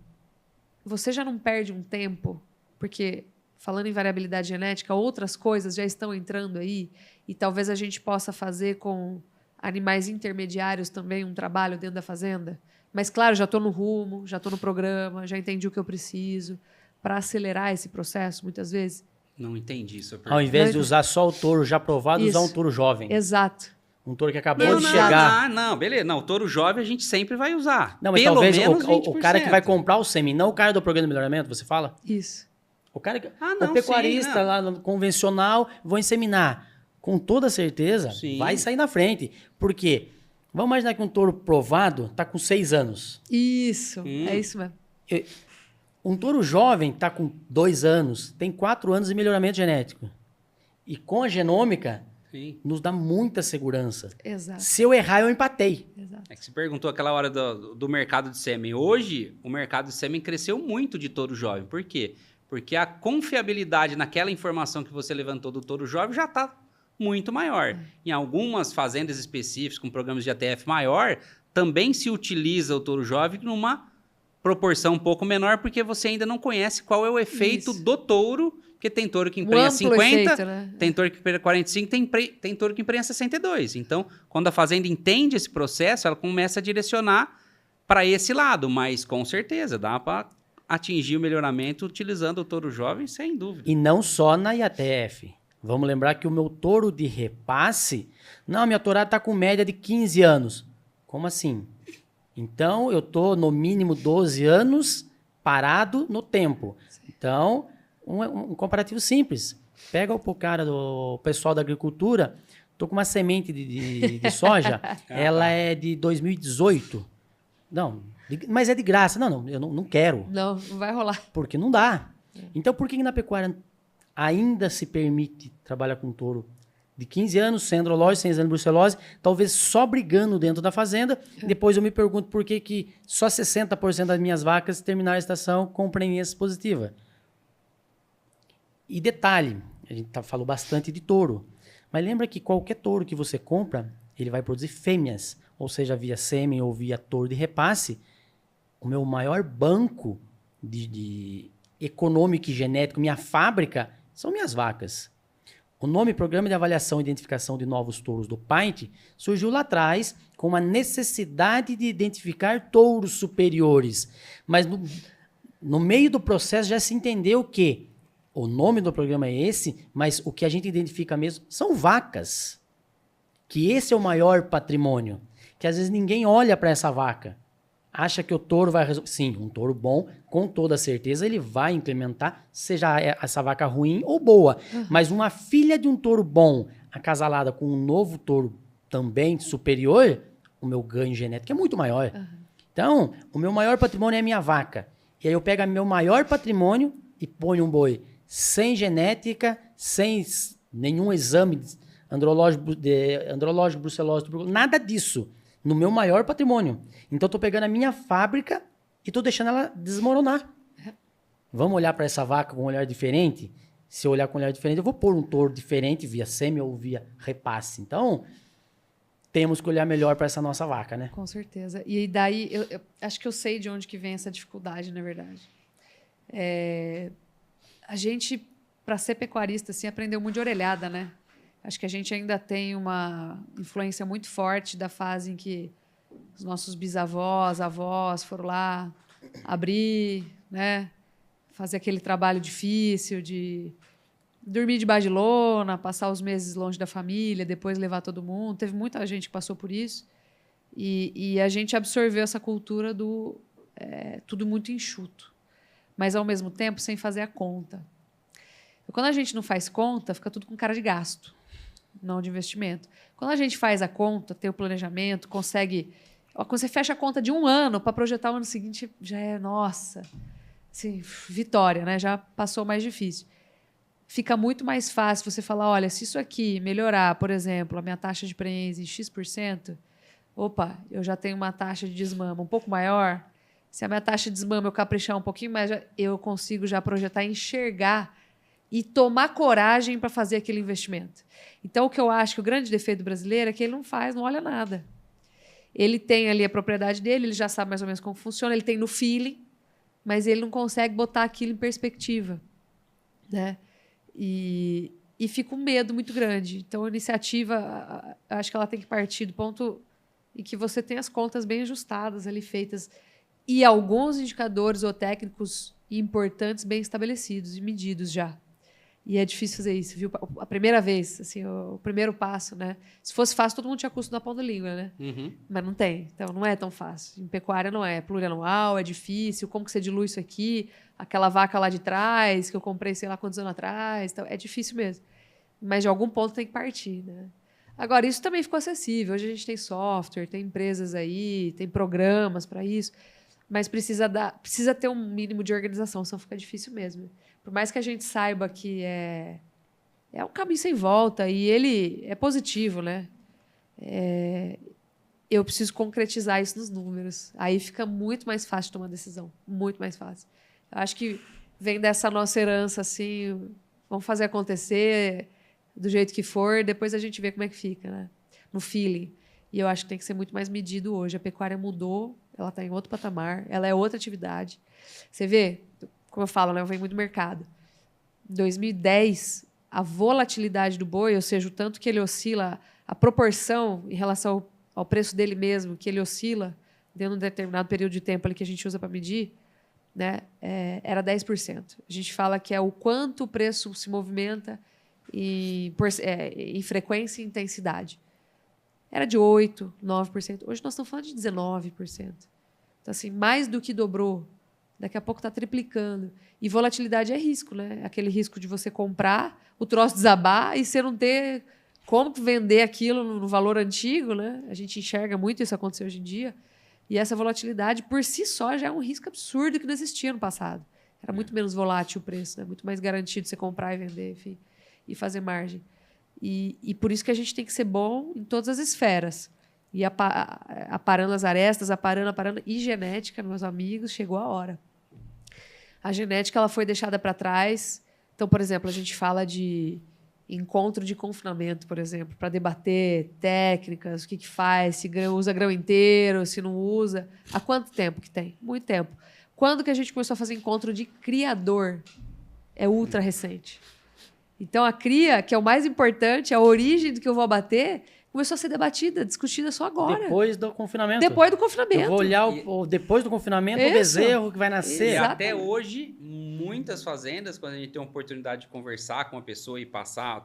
você já não perde um tempo, porque, falando em variabilidade genética, outras coisas já estão entrando aí, e talvez a gente possa fazer com animais intermediários também um trabalho dentro da fazenda. Mas, claro, já estou no rumo, já estou no programa, já entendi o que eu preciso para acelerar esse processo, muitas vezes. Não entendi isso. Ao invés de usar só o touro já provado, Isso. usar um touro jovem. Exato. Um touro que acabou de chegar. Não, beleza. Não, o touro jovem a gente sempre vai usar. Não, mas Pelo talvez menos o cara que vai comprar o sêmen, não o cara do programa de melhoramento, você fala? Isso. O cara que, não, o pecuarista sim, lá no convencional, vou inseminar. Com toda certeza, Sim. vai sair na frente. Por quê? Vamos imaginar que um touro provado está com 6 anos. Isso. É isso mesmo. Um touro jovem está com 2 anos, tem 4 anos de melhoramento genético. E com a genômica, Sim. nos dá muita segurança. Exato. Se eu errar, eu empatei. Exato. É que você perguntou aquela hora do mercado de sêmen. Hoje, o mercado de sêmen cresceu muito de touro jovem. Por quê? Porque a confiabilidade naquela informação que você levantou do touro jovem já está muito maior. Em algumas fazendas específicas, com programas de ATF maior, também se utiliza o touro jovem numa proporção um pouco menor, porque você ainda não conhece qual é o efeito Isso. do touro, porque tem touro que O emprenha amplo 50, efeito, né? tem touro que emprenha 45, tem touro que emprenha 62. Então, quando a fazenda entende esse processo, ela começa a direcionar para esse lado, mas com certeza dá para atingir o melhoramento utilizando o touro jovem, sem dúvida. E não só na IATF. Vamos lembrar que o meu touro de repasse... Não, minha tourada está com média de 15 anos. Como assim? Então, eu estou no mínimo 12 anos parado no tempo. Então, um comparativo simples. Pega o cara do pessoal da agricultura, estou com uma semente de soja, ela é de 2018. Não, mas é de graça. Não, eu não quero. Não vai rolar. Porque não dá. Então, por que na pecuária ainda se permite trabalhar com touro de 15 anos, sem androlose, sem exame de brucelose, talvez só brigando dentro da fazenda? Depois eu me pergunto por que só 60% das minhas vacas terminaram a estação com prenhez positiva. E detalhe, a gente falou bastante de touro, mas lembra que qualquer touro que você compra, ele vai produzir fêmeas, ou seja, via sêmen ou via touro de repasse. O meu maior banco de econômico e genético, minha fábrica, são minhas vacas. O nome Programa de Avaliação e Identificação de Novos Touros do PAINT surgiu lá atrás com uma necessidade de identificar touros superiores. Mas no meio do processo já se entendeu que o nome do programa é esse, mas o que a gente identifica mesmo são vacas. Que esse é o maior patrimônio. Que às vezes ninguém olha para essa vaca. Acha que o touro vai resolver. Sim, um touro bom, com toda certeza, ele vai implementar, seja essa vaca ruim ou boa. Mas uma filha de um touro bom, acasalada com um novo touro também superior, o meu ganho genético é muito maior. Então, o meu maior patrimônio é a minha vaca. E aí eu pego meu maior patrimônio e ponho um boi sem genética, sem nenhum exame andrológico, brucelose, nada disso. No meu maior patrimônio. Então, eu estou pegando a minha fábrica e estou deixando ela desmoronar. Vamos olhar para essa vaca com um olhar diferente? Se eu olhar com um olhar diferente, eu vou pôr um touro diferente via sêmen ou via repasse. Então, temos que olhar melhor para essa nossa vaca, né? Com certeza. E daí, eu acho que eu sei de onde que vem essa dificuldade, na verdade. A gente, para ser pecuarista, assim, aprendeu muito de orelhada, né? Acho que a gente ainda tem uma influência muito forte da fase em que os nossos bisavós, avós foram lá abrir, né? Fazer aquele trabalho difícil de dormir debaixo de lona, passar os meses longe da família, depois levar todo mundo. Teve muita gente que passou por isso. E a gente absorveu essa cultura do tudo muito enxuto, mas, ao mesmo tempo, sem fazer a conta. Quando a gente não faz conta, fica tudo com cara de gasto, não de investimento. Quando a gente faz a conta, tem o planejamento, consegue... Quando você fecha a conta de um ano para projetar o ano seguinte, já é, nossa, assim, vitória, né? Já passou mais difícil. Fica muito mais fácil você falar, olha, se isso aqui melhorar, por exemplo, a minha taxa de prenhez em X%, opa, eu já tenho uma taxa de desmama um pouco maior. Se a minha taxa de desmama eu caprichar um pouquinho mais, eu consigo já projetar, enxergar e tomar coragem para fazer aquele investimento. Então, o que eu acho que o grande defeito do brasileiro é que ele não faz, não olha nada. Ele tem ali a propriedade dele, ele já sabe mais ou menos como funciona, ele tem no feeling, mas ele não consegue botar aquilo em perspectiva, né? E fica um medo muito grande. Então, a iniciativa, acho que ela tem que partir do ponto em que você tem as contas bem ajustadas ali, feitas, e alguns indicadores ou técnicos importantes bem estabelecidos e medidos já. E é difícil fazer isso, viu? A primeira vez, assim, o primeiro passo, né? Se fosse fácil, todo mundo tinha curso na ponta da língua, né? Mas não tem. Então, não é tão fácil. Em pecuária não é. É plurianual, é difícil. Como que você dilui isso aqui? Aquela vaca lá de trás, que eu comprei sei lá quantos anos atrás. Então, é difícil mesmo. Mas de algum ponto tem que partir, né? Agora, isso também ficou acessível. Hoje a gente tem software, tem empresas aí, tem programas para isso. Mas precisa ter um mínimo de organização, senão fica difícil mesmo. Por mais que a gente saiba que é um caminho sem volta e ele é positivo, né? Eu preciso concretizar isso nos números. Aí fica muito mais fácil tomar decisão. Muito mais fácil. Eu acho que vem dessa nossa herança, assim, vamos fazer acontecer do jeito que for, depois a gente vê como é que fica, né? No feeling. E eu acho que tem que ser muito mais medido hoje. A pecuária mudou, ela está em outro patamar, ela é outra atividade. Você vê, como eu falo, né, eu venho muito do mercado. Em 2010, a volatilidade do boi, ou seja, o tanto que ele oscila, a proporção em relação ao preço dele mesmo, que ele oscila dentro de um determinado período de tempo ali que a gente usa para medir, né, era 10%. A gente fala que é o quanto o preço se movimenta em frequência e intensidade. Era de 8%, 9%. Hoje nós estamos falando de 19%. Então, assim, mais do que dobrou. Daqui a pouco está triplicando. E volatilidade é risco, né? Aquele risco de você comprar, o troço desabar e você não ter como vender aquilo no valor antigo, né? A gente enxerga muito isso acontecer hoje em dia. E essa volatilidade, por si só, já é um risco absurdo que não existia no passado. Era muito menos volátil o preço, né? Muito mais garantido você comprar e vender, enfim, e fazer margem. E por isso que a gente tem que ser bom em todas as esferas. E aparando as arestas, aparando. E genética, meus amigos, chegou a hora. A genética ela foi deixada para trás. Então, por exemplo, a gente fala de encontro de confinamento, por exemplo, para debater técnicas, o que faz, se usa grão inteiro, se não usa. Há quanto tempo que tem? Muito tempo. Quando que a gente começou a fazer encontro de criador? É ultra recente. Então, a cria, que é o mais importante, a origem do que eu vou abater, começou a ser debatida, discutida só agora. Depois do confinamento. Depois do confinamento. Eu vou olhar depois do confinamento o bezerro que vai nascer. E até hoje, muitas fazendas, quando a gente tem uma oportunidade de conversar com uma pessoa e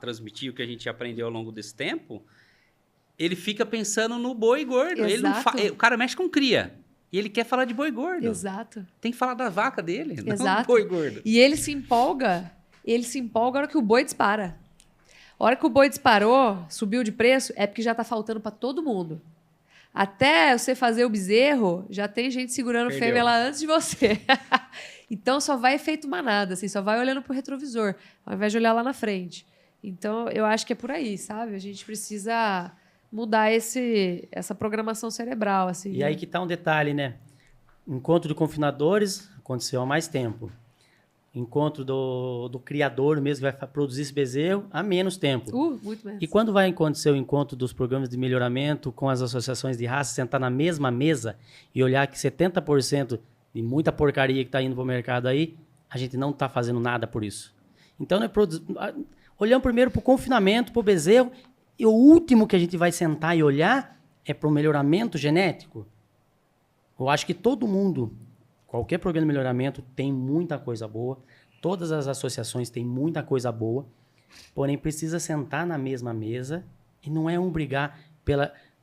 transmitir o que a gente aprendeu ao longo desse tempo, ele fica pensando no boi gordo. Ele não o cara mexe com cria. E ele quer falar de boi gordo. Exato. Tem que falar da vaca dele, Exato. não do boi gordo. E ele se empolga a hora que o boi dispara. A hora que o boi disparou, subiu de preço, é porque já está faltando para todo mundo. Até você fazer o bezerro, já tem gente segurando fêmea lá antes de você. Então, só vai feito manada, assim, só vai olhando para o retrovisor, ao invés de olhar lá na frente. Então, eu acho que é por aí, sabe? A gente precisa mudar essa programação cerebral. Assim, e aí que está um detalhe, né? Encontro de confinadores aconteceu há mais tempo. Encontro do criador mesmo, que vai produzir esse bezerro, há menos tempo. Muito menos. E quando vai acontecer o encontro dos programas de melhoramento com as associações de raça, sentar na mesma mesa e olhar que 70% de muita porcaria que está indo para o mercado aí, a gente não está fazendo nada por isso. Então, olhando primeiro para o confinamento, para o bezerro, e o último que a gente vai sentar e olhar é para o melhoramento genético. Eu acho que todo mundo... Qualquer programa de melhoramento tem muita coisa boa. Todas as associações têm muita coisa boa. Porém, precisa sentar na mesma mesa e não é um brigar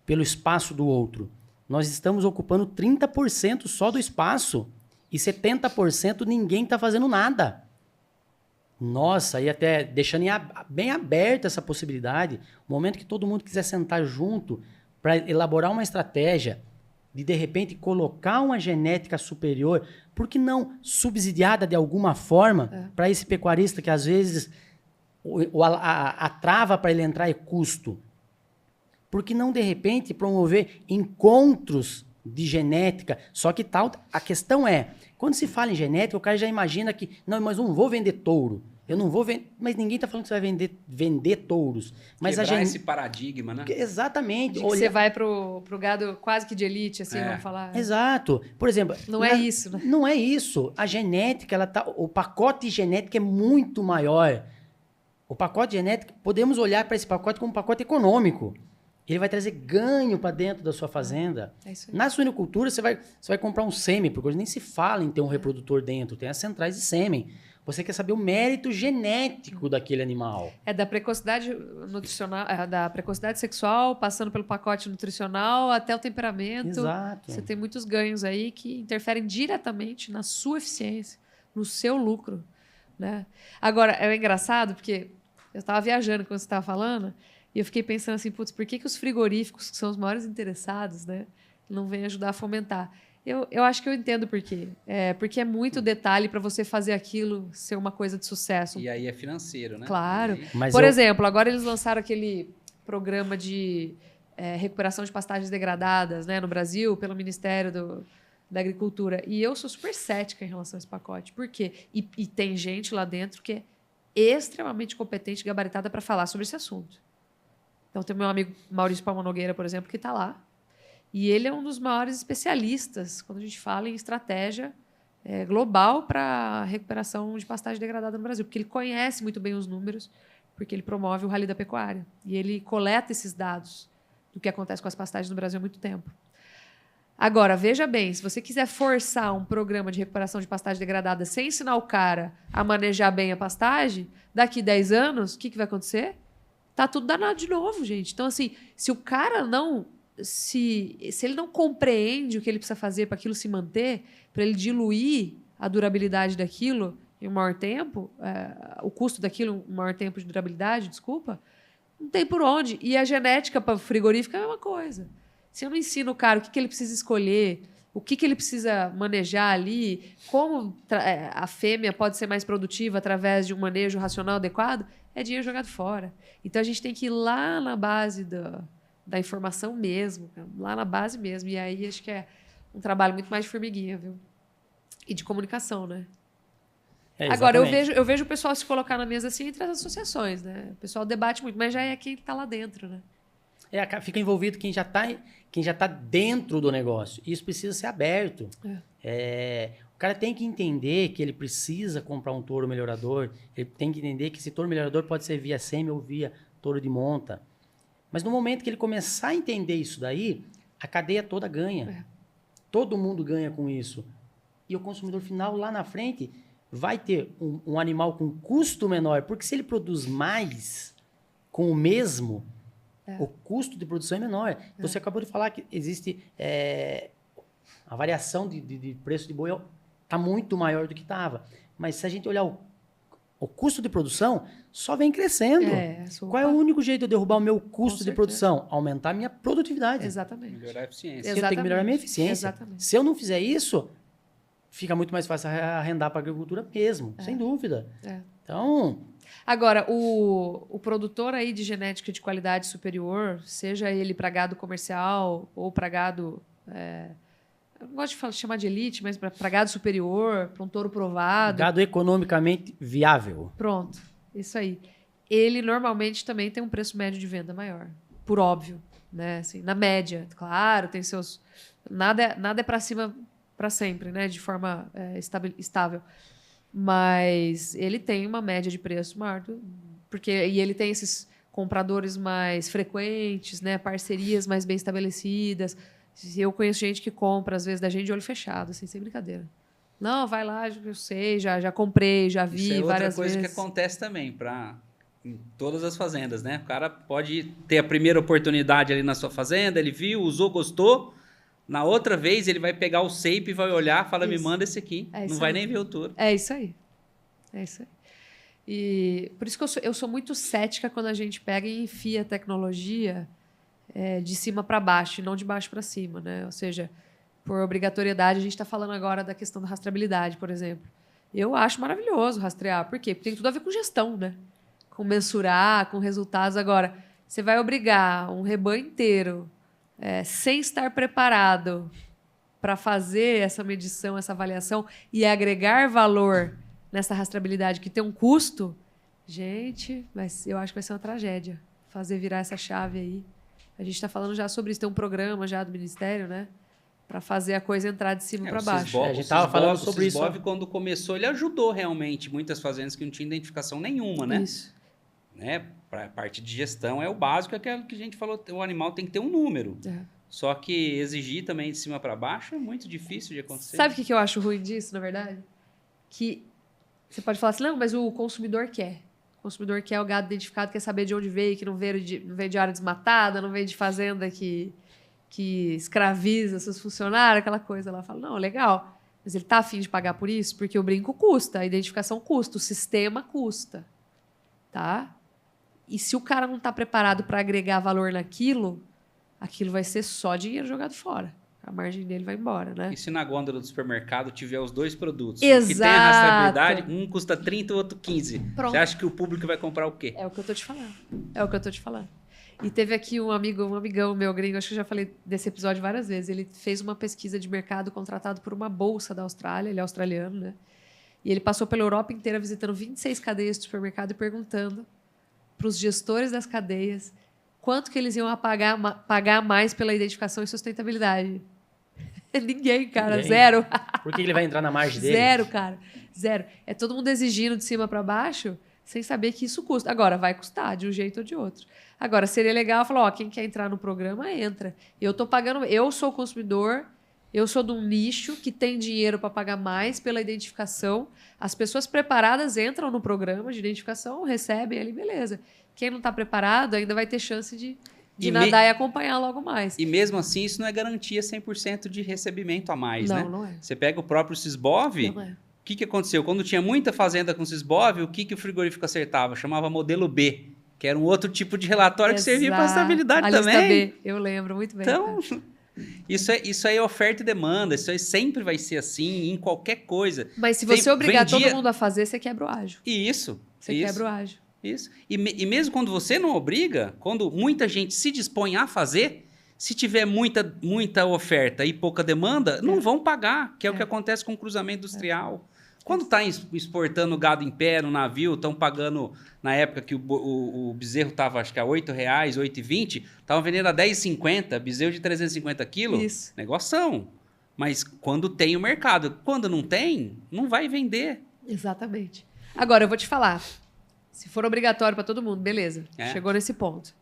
pelo espaço do outro. Nós estamos ocupando 30% só do espaço e 70% ninguém está fazendo nada. Nossa, e até deixando bem aberta essa possibilidade, o momento que todo mundo quiser sentar junto para elaborar uma estratégia de repente, colocar uma genética superior, por que não subsidiada de alguma forma para esse pecuarista que, às vezes, a trava para ele entrar é custo? Por que não, de repente, promover encontros de genética? Só que a questão é, quando se fala em genética, o cara já imagina que, não, mas não vou vender touro, Eu não vou vender... Mas ninguém está falando que você vai vender touros. Mas Quebrar esse paradigma, né? Exatamente. De que você vai pro gado quase que de elite, assim, vamos falar. Exato. Por exemplo... Não é isso, né? Não é isso. A genética, o pacote genético é muito maior. O pacote genético, podemos olhar para esse pacote como um pacote econômico. Ele vai trazer ganho para dentro da sua fazenda. É isso aí. Na suinocultura, você vai comprar um sêmen, porque hoje nem se fala em ter um reprodutor dentro, tem as centrais de sêmen. Você quer saber o mérito genético daquele animal. É da precocidade nutricional, da precocidade sexual, passando pelo pacote nutricional até o temperamento. Exato. Você tem muitos ganhos aí que interferem diretamente na sua eficiência, no seu lucro, né? Agora, é engraçado porque eu estava viajando quando você estava falando e eu fiquei pensando assim, putz, por que os frigoríficos, que são os maiores interessados, né, não vêm ajudar a fomentar? Eu acho que eu entendo por quê. Porque é muito detalhe para você fazer aquilo ser uma coisa de sucesso. E aí é financeiro, né? Claro. Mas Por exemplo, agora eles lançaram aquele programa de recuperação de pastagens degradadas, né, no Brasil, pelo Ministério da Agricultura. E eu sou super cética em relação a esse pacote. Por quê? E tem gente lá dentro que é extremamente competente e gabaritada para falar sobre esse assunto. Então, tem meu amigo Maurício Palma Nogueira, por exemplo, que está lá. E ele é um dos maiores especialistas quando a gente fala em estratégia global para recuperação de pastagem degradada no Brasil, porque ele conhece muito bem os números, porque ele promove o Rally da Pecuária. E ele coleta esses dados do que acontece com as pastagens no Brasil há muito tempo. Agora, veja bem, se você quiser forçar um programa de recuperação de pastagem degradada sem ensinar o cara a manejar bem a pastagem, daqui 10 anos, o que vai acontecer? Tá tudo danado de novo, gente. Então, assim, se o cara não... Se ele não compreende o que ele precisa fazer para aquilo se manter, para ele diluir a durabilidade daquilo em um maior tempo, o custo daquilo em um maior tempo de durabilidade, desculpa, não tem por onde. E a genética para frigorífico é a mesma coisa. Se eu não ensino o cara o que ele precisa escolher, o que ele precisa manejar ali, como a fêmea pode ser mais produtiva através de um manejo racional adequado, é dinheiro jogado fora. Então, a gente tem que ir lá na base da informação mesmo, lá na base mesmo. E aí, acho que é um trabalho muito mais de formiguinha, viu? E de comunicação, né? Agora, eu vejo o pessoal se colocar na mesa assim entre as associações, né? O pessoal debate muito, mas já é quem está lá dentro, né? Fica envolvido quem já tá dentro do negócio. Isso precisa ser aberto. O cara tem que entender que ele precisa comprar um touro melhorador. Ele tem que entender que esse touro melhorador pode ser via sêmen ou via touro de monta. Mas no momento que ele começar a entender isso daí, a cadeia toda ganha. Todo mundo ganha com isso. E o consumidor final, lá na frente, vai ter um animal com custo menor. Porque se ele produz mais com o mesmo, o custo de produção é menor. Você acabou de falar que existe... a variação de preço de boi está muito maior do que estava. Mas se a gente olhar o custo de produção, só vem crescendo. Qual é o único jeito de eu derrubar o meu custo de produção? Aumentar a minha produtividade. Exatamente. Melhorar a eficiência. Eu tenho que melhorar a minha eficiência. Exatamente. Se eu não fizer isso, fica muito mais fácil arrendar para a agricultura mesmo, sem dúvida. Então... Agora, o produtor aí de genética de qualidade superior, seja ele para gado comercial ou para gado... eu não gosto de chamar de elite, mas para gado superior, para um touro provado. Gado economicamente viável. Pronto, isso aí. Ele normalmente também tem um preço médio de venda maior, por óbvio, né? Assim, na média, claro, tem seus... Nada é para cima para sempre, né? De forma estável. Mas ele tem uma média de preço maior, e ele tem esses compradores mais frequentes, né? Parcerias mais bem estabelecidas. Eu conheço gente que compra, às vezes, da gente de olho fechado, assim, sem brincadeira. Não, vai lá, eu sei, já comprei, já vi várias vezes. Isso é outra coisa que acontece também em todas as fazendas, né? O cara pode ter a primeira oportunidade ali na sua fazenda, ele viu, usou, gostou. Na outra vez, ele vai pegar o SAPE e vai olhar, fala, me manda esse aqui. Não vai nem ver o touro. É isso aí. E por isso que eu sou muito cética quando a gente pega e enfia a tecnologia de cima para baixo e não de baixo para cima, né? Ou seja, por obrigatoriedade, a gente está falando agora da questão da rastreabilidade, por exemplo. Eu acho maravilhoso rastrear. Por quê? Porque tem tudo a ver com gestão, né? Com mensurar, com resultados. Agora, você vai obrigar um rebanho inteiro sem estar preparado para fazer essa medição, essa avaliação e agregar valor, nessa rastreabilidade que tem um custo, gente, mas eu acho que vai ser uma tragédia fazer virar essa chave aí. A gente está falando já sobre isso, tem um programa já do Ministério, né? Para fazer a coisa entrar de cima para baixo. A gente estava falando sobre isso. O Sisbov, quando começou, ele ajudou realmente muitas fazendas que não tinham identificação nenhuma, né? Isso. Né? Para a parte de gestão é o básico, é aquilo que a gente falou, o animal tem que ter um número. Só que exigir também de cima para baixo é muito difícil de acontecer. Sabe o que eu acho ruim disso, na verdade? Que você pode falar assim, não, mas o consumidor quer. O consumidor quer o gado identificado, quer saber de onde veio, que não veio de área desmatada, não veio de fazenda que escraviza seus funcionários, aquela coisa lá. Fala, não, legal, mas ele tá afim de pagar por isso? Porque o brinco custa, a identificação custa, o sistema custa, tá? E se o cara não tá preparado para agregar valor naquilo, aquilo vai ser só dinheiro jogado fora. A margem dele vai embora, né? E se na gôndola do supermercado tiver os dois produtos, Exato. que tem a rastreabilidade, um custa 30 e o outro 15. Pronto. Você acha que o público vai comprar o quê? É o que eu tô te falando. E teve aqui um amigão meu gringo, acho que eu já falei desse episódio várias vezes. Ele fez uma pesquisa de mercado contratado por uma bolsa da Austrália, ele é australiano, né? E ele passou pela Europa inteira visitando 26 cadeias de supermercado e perguntando para os gestores das cadeias quanto que eles iam pagar mais pela identificação e sustentabilidade. Ninguém, cara. Ninguém. Zero. Por que ele vai entrar na margem dele? Zero, cara. Zero. É todo mundo exigindo de cima para baixo sem saber que isso custa. Agora, vai custar de um jeito ou de outro. Agora, seria legal falar, ó, quem quer entrar no programa, entra. Eu tô pagando, eu sou consumidor, eu sou de um nicho que tem dinheiro para pagar mais pela identificação. As pessoas preparadas entram no programa de identificação, recebem ali, beleza. Quem não está preparado ainda vai ter chance de nadar e acompanhar logo mais. E mesmo assim, isso não é garantia 100% de recebimento a mais, né? Não é. Você pega o próprio Sisbov, Não é. o que aconteceu? Quando tinha muita fazenda com Sisbov, o que o frigorífico acertava? Chamava modelo B, que era um outro tipo de relatório que servia para estabilidade também. A lista B, eu lembro muito bem. Então, isso aí é oferta e demanda, isso aí sempre vai ser assim, em qualquer coisa. Mas se você obrigar todo mundo a fazer, você quebra o ágio. Isso. Você quebra o ágio. Isso. E mesmo quando você não obriga, quando muita gente se dispõe a fazer, se tiver muita oferta e pouca demanda, não vão pagar, que é o que acontece com o cruzamento industrial. Quando está exportando gado em pé no navio, estão pagando, na época que o bezerro estava, acho que a R$ 8,00, R$ 8,20, estavam vendendo a R$ 10,50, bezerro de 350 quilos, Isso. Negoção. Mas quando tem o mercado, quando não tem, não vai vender. Exatamente. Agora, eu vou te falar. Se for obrigatório para todo mundo, beleza. Chegou nesse ponto.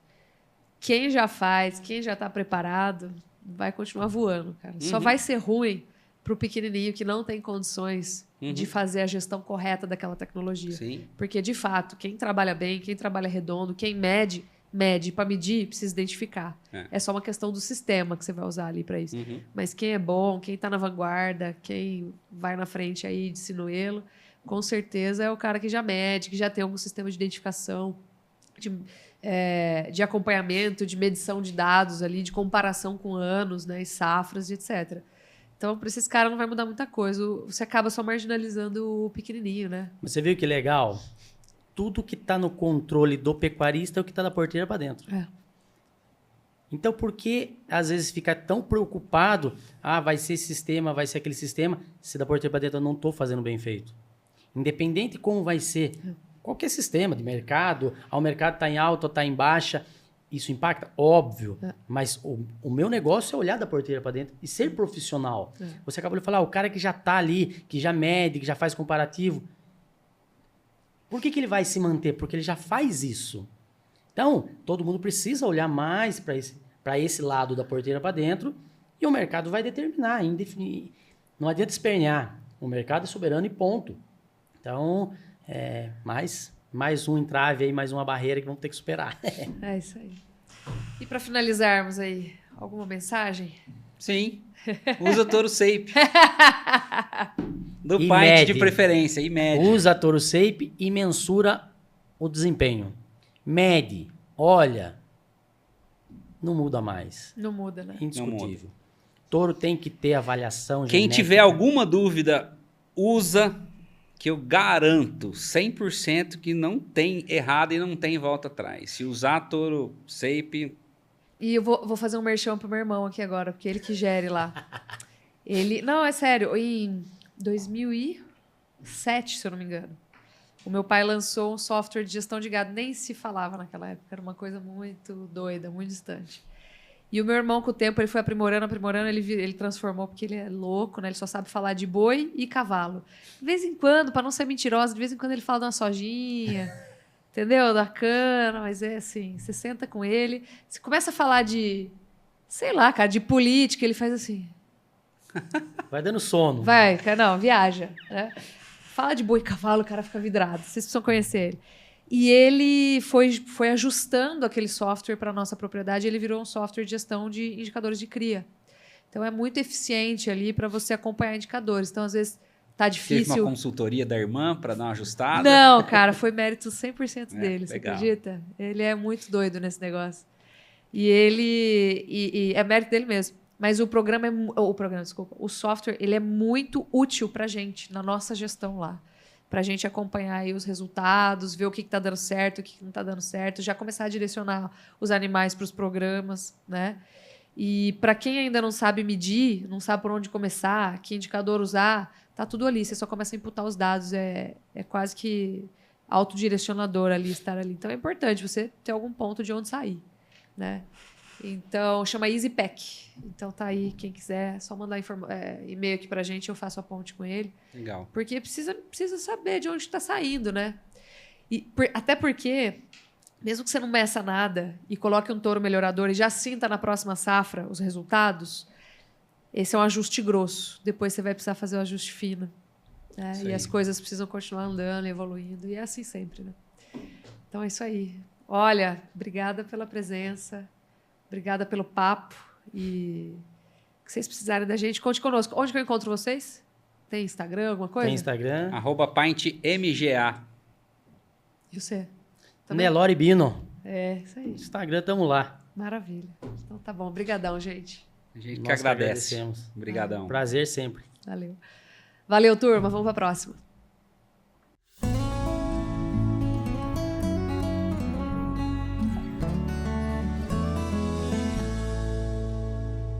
Quem já faz, quem já está preparado, vai continuar voando, cara. Só vai ser ruim para o pequenininho que não tem condições de fazer a gestão correta daquela tecnologia. Sim. Porque, de fato, quem trabalha bem, quem trabalha redondo, quem mede. Para medir, precisa identificar. É só uma questão do sistema que você vai usar ali para isso. Mas quem é bom, quem está na vanguarda, quem vai na frente aí de sinuelo, com certeza é o cara que já mede, que já tem algum sistema de identificação, de acompanhamento, de medição de dados ali, de comparação com anos, né, e safras, etc. Então, para esses caras não vai mudar muita coisa. Você acaba só marginalizando o pequenininho, né? Mas você viu que legal? Tudo que está no controle do pecuarista é o que está da porteira para dentro. Então, por que às vezes fica tão preocupado? Vai ser esse sistema, vai ser aquele sistema. Se da porteira para dentro eu não estou fazendo bem feito. Independente de como vai ser, qualquer sistema de mercado, o mercado está em alta ou está em baixa, isso impacta? Óbvio. Mas o meu negócio é olhar da porteira para dentro e ser profissional. Você acabou de falar, o cara que já está ali, que já mede, que já faz comparativo, por que ele vai se manter? Porque ele já faz isso. Então, todo mundo precisa olhar mais para esse lado da porteira para dentro e o mercado vai determinar. Não adianta espernear. O mercado é soberano e ponto. Então, mais um entrave aí, mais uma barreira que vamos ter que superar. É isso aí. E para finalizarmos aí, alguma mensagem? Sim. Usa Toro Shape. Do E pint mede. de preferência. E mede. Usa Toro Shape e mensura o desempenho. Mede. Olha. Não muda mais. Não muda, né? Indiscutível. Touro tem que ter avaliação Quem genética. tiver alguma dúvida, usa, que eu garanto 100% que não tem errado e não tem volta atrás. Se usar Toro Shape... E eu vou fazer um merchan pro meu irmão aqui agora, porque ele que gere lá. Não, é sério, em 2000 e... 7, se eu não me engano. O meu pai lançou um software de gestão de gado. Nem se falava naquela época. Era uma coisa muito doida, muito distante. E o meu irmão, com o tempo, ele foi aprimorando. Ele transformou, porque ele é louco, né? Ele só sabe falar de boi e cavalo. De vez em quando, para não ser mentirosa, de vez em quando ele fala de uma sojinha, entendeu? Da cana, mas é assim, você senta com ele, você começa a falar de, sei lá, cara, de política, ele faz assim. Vai dando sono. Vai, não, viaja, né? Fala de boi e cavalo, o cara fica vidrado. Vocês precisam conhecer ele. E ele foi ajustando aquele software para a nossa propriedade. Ele virou um software de gestão de indicadores de cria. Então, é muito eficiente ali para você acompanhar indicadores. Então, às vezes, tá difícil... Teve uma consultoria da irmã para dar uma ajustada? Não, cara, foi mérito 100% dele. Você legal. acredita? Ele é muito doido nesse negócio. E é mérito dele mesmo. Mas o software, ele é muito útil para a gente, na nossa gestão lá. Para a gente acompanhar aí os resultados, ver o que está dando certo, o que não está dando certo, já começar a direcionar os animais para os programas, né? E para quem ainda não sabe medir, não sabe por onde começar, que indicador usar, tá tudo ali. Você só começa a imputar os dados, é quase que autodirecionador ali, estar ali. Então é importante você ter algum ponto de onde sair, né? Então, chama EasyPack. Então, tá aí, quem quiser, é só mandar e-mail aqui pra gente, eu faço a ponte com ele. Legal. Porque precisa saber de onde está saindo, né? Até porque, mesmo que você não meça nada e coloque um touro melhorador e já sinta na próxima safra os resultados, esse é um ajuste grosso. Depois você vai precisar fazer o ajuste fino. Né? E as coisas precisam continuar andando, evoluindo. E é assim sempre, né? Então, é isso aí. Olha, obrigada pela presença. Obrigada pelo papo e que vocês precisarem da gente, conte conosco. Onde que eu encontro vocês? Tem Instagram, alguma coisa? Tem Instagram. @PintMGA. E você? Também? Nelore Bino. É, isso aí. Instagram, tamo lá. Maravilha. Então tá bom. Obrigadão, gente. A gente Nós que agradece. agradecemos. Obrigadão. Prazer sempre. Valeu. Valeu, turma. Vamos para a próxima.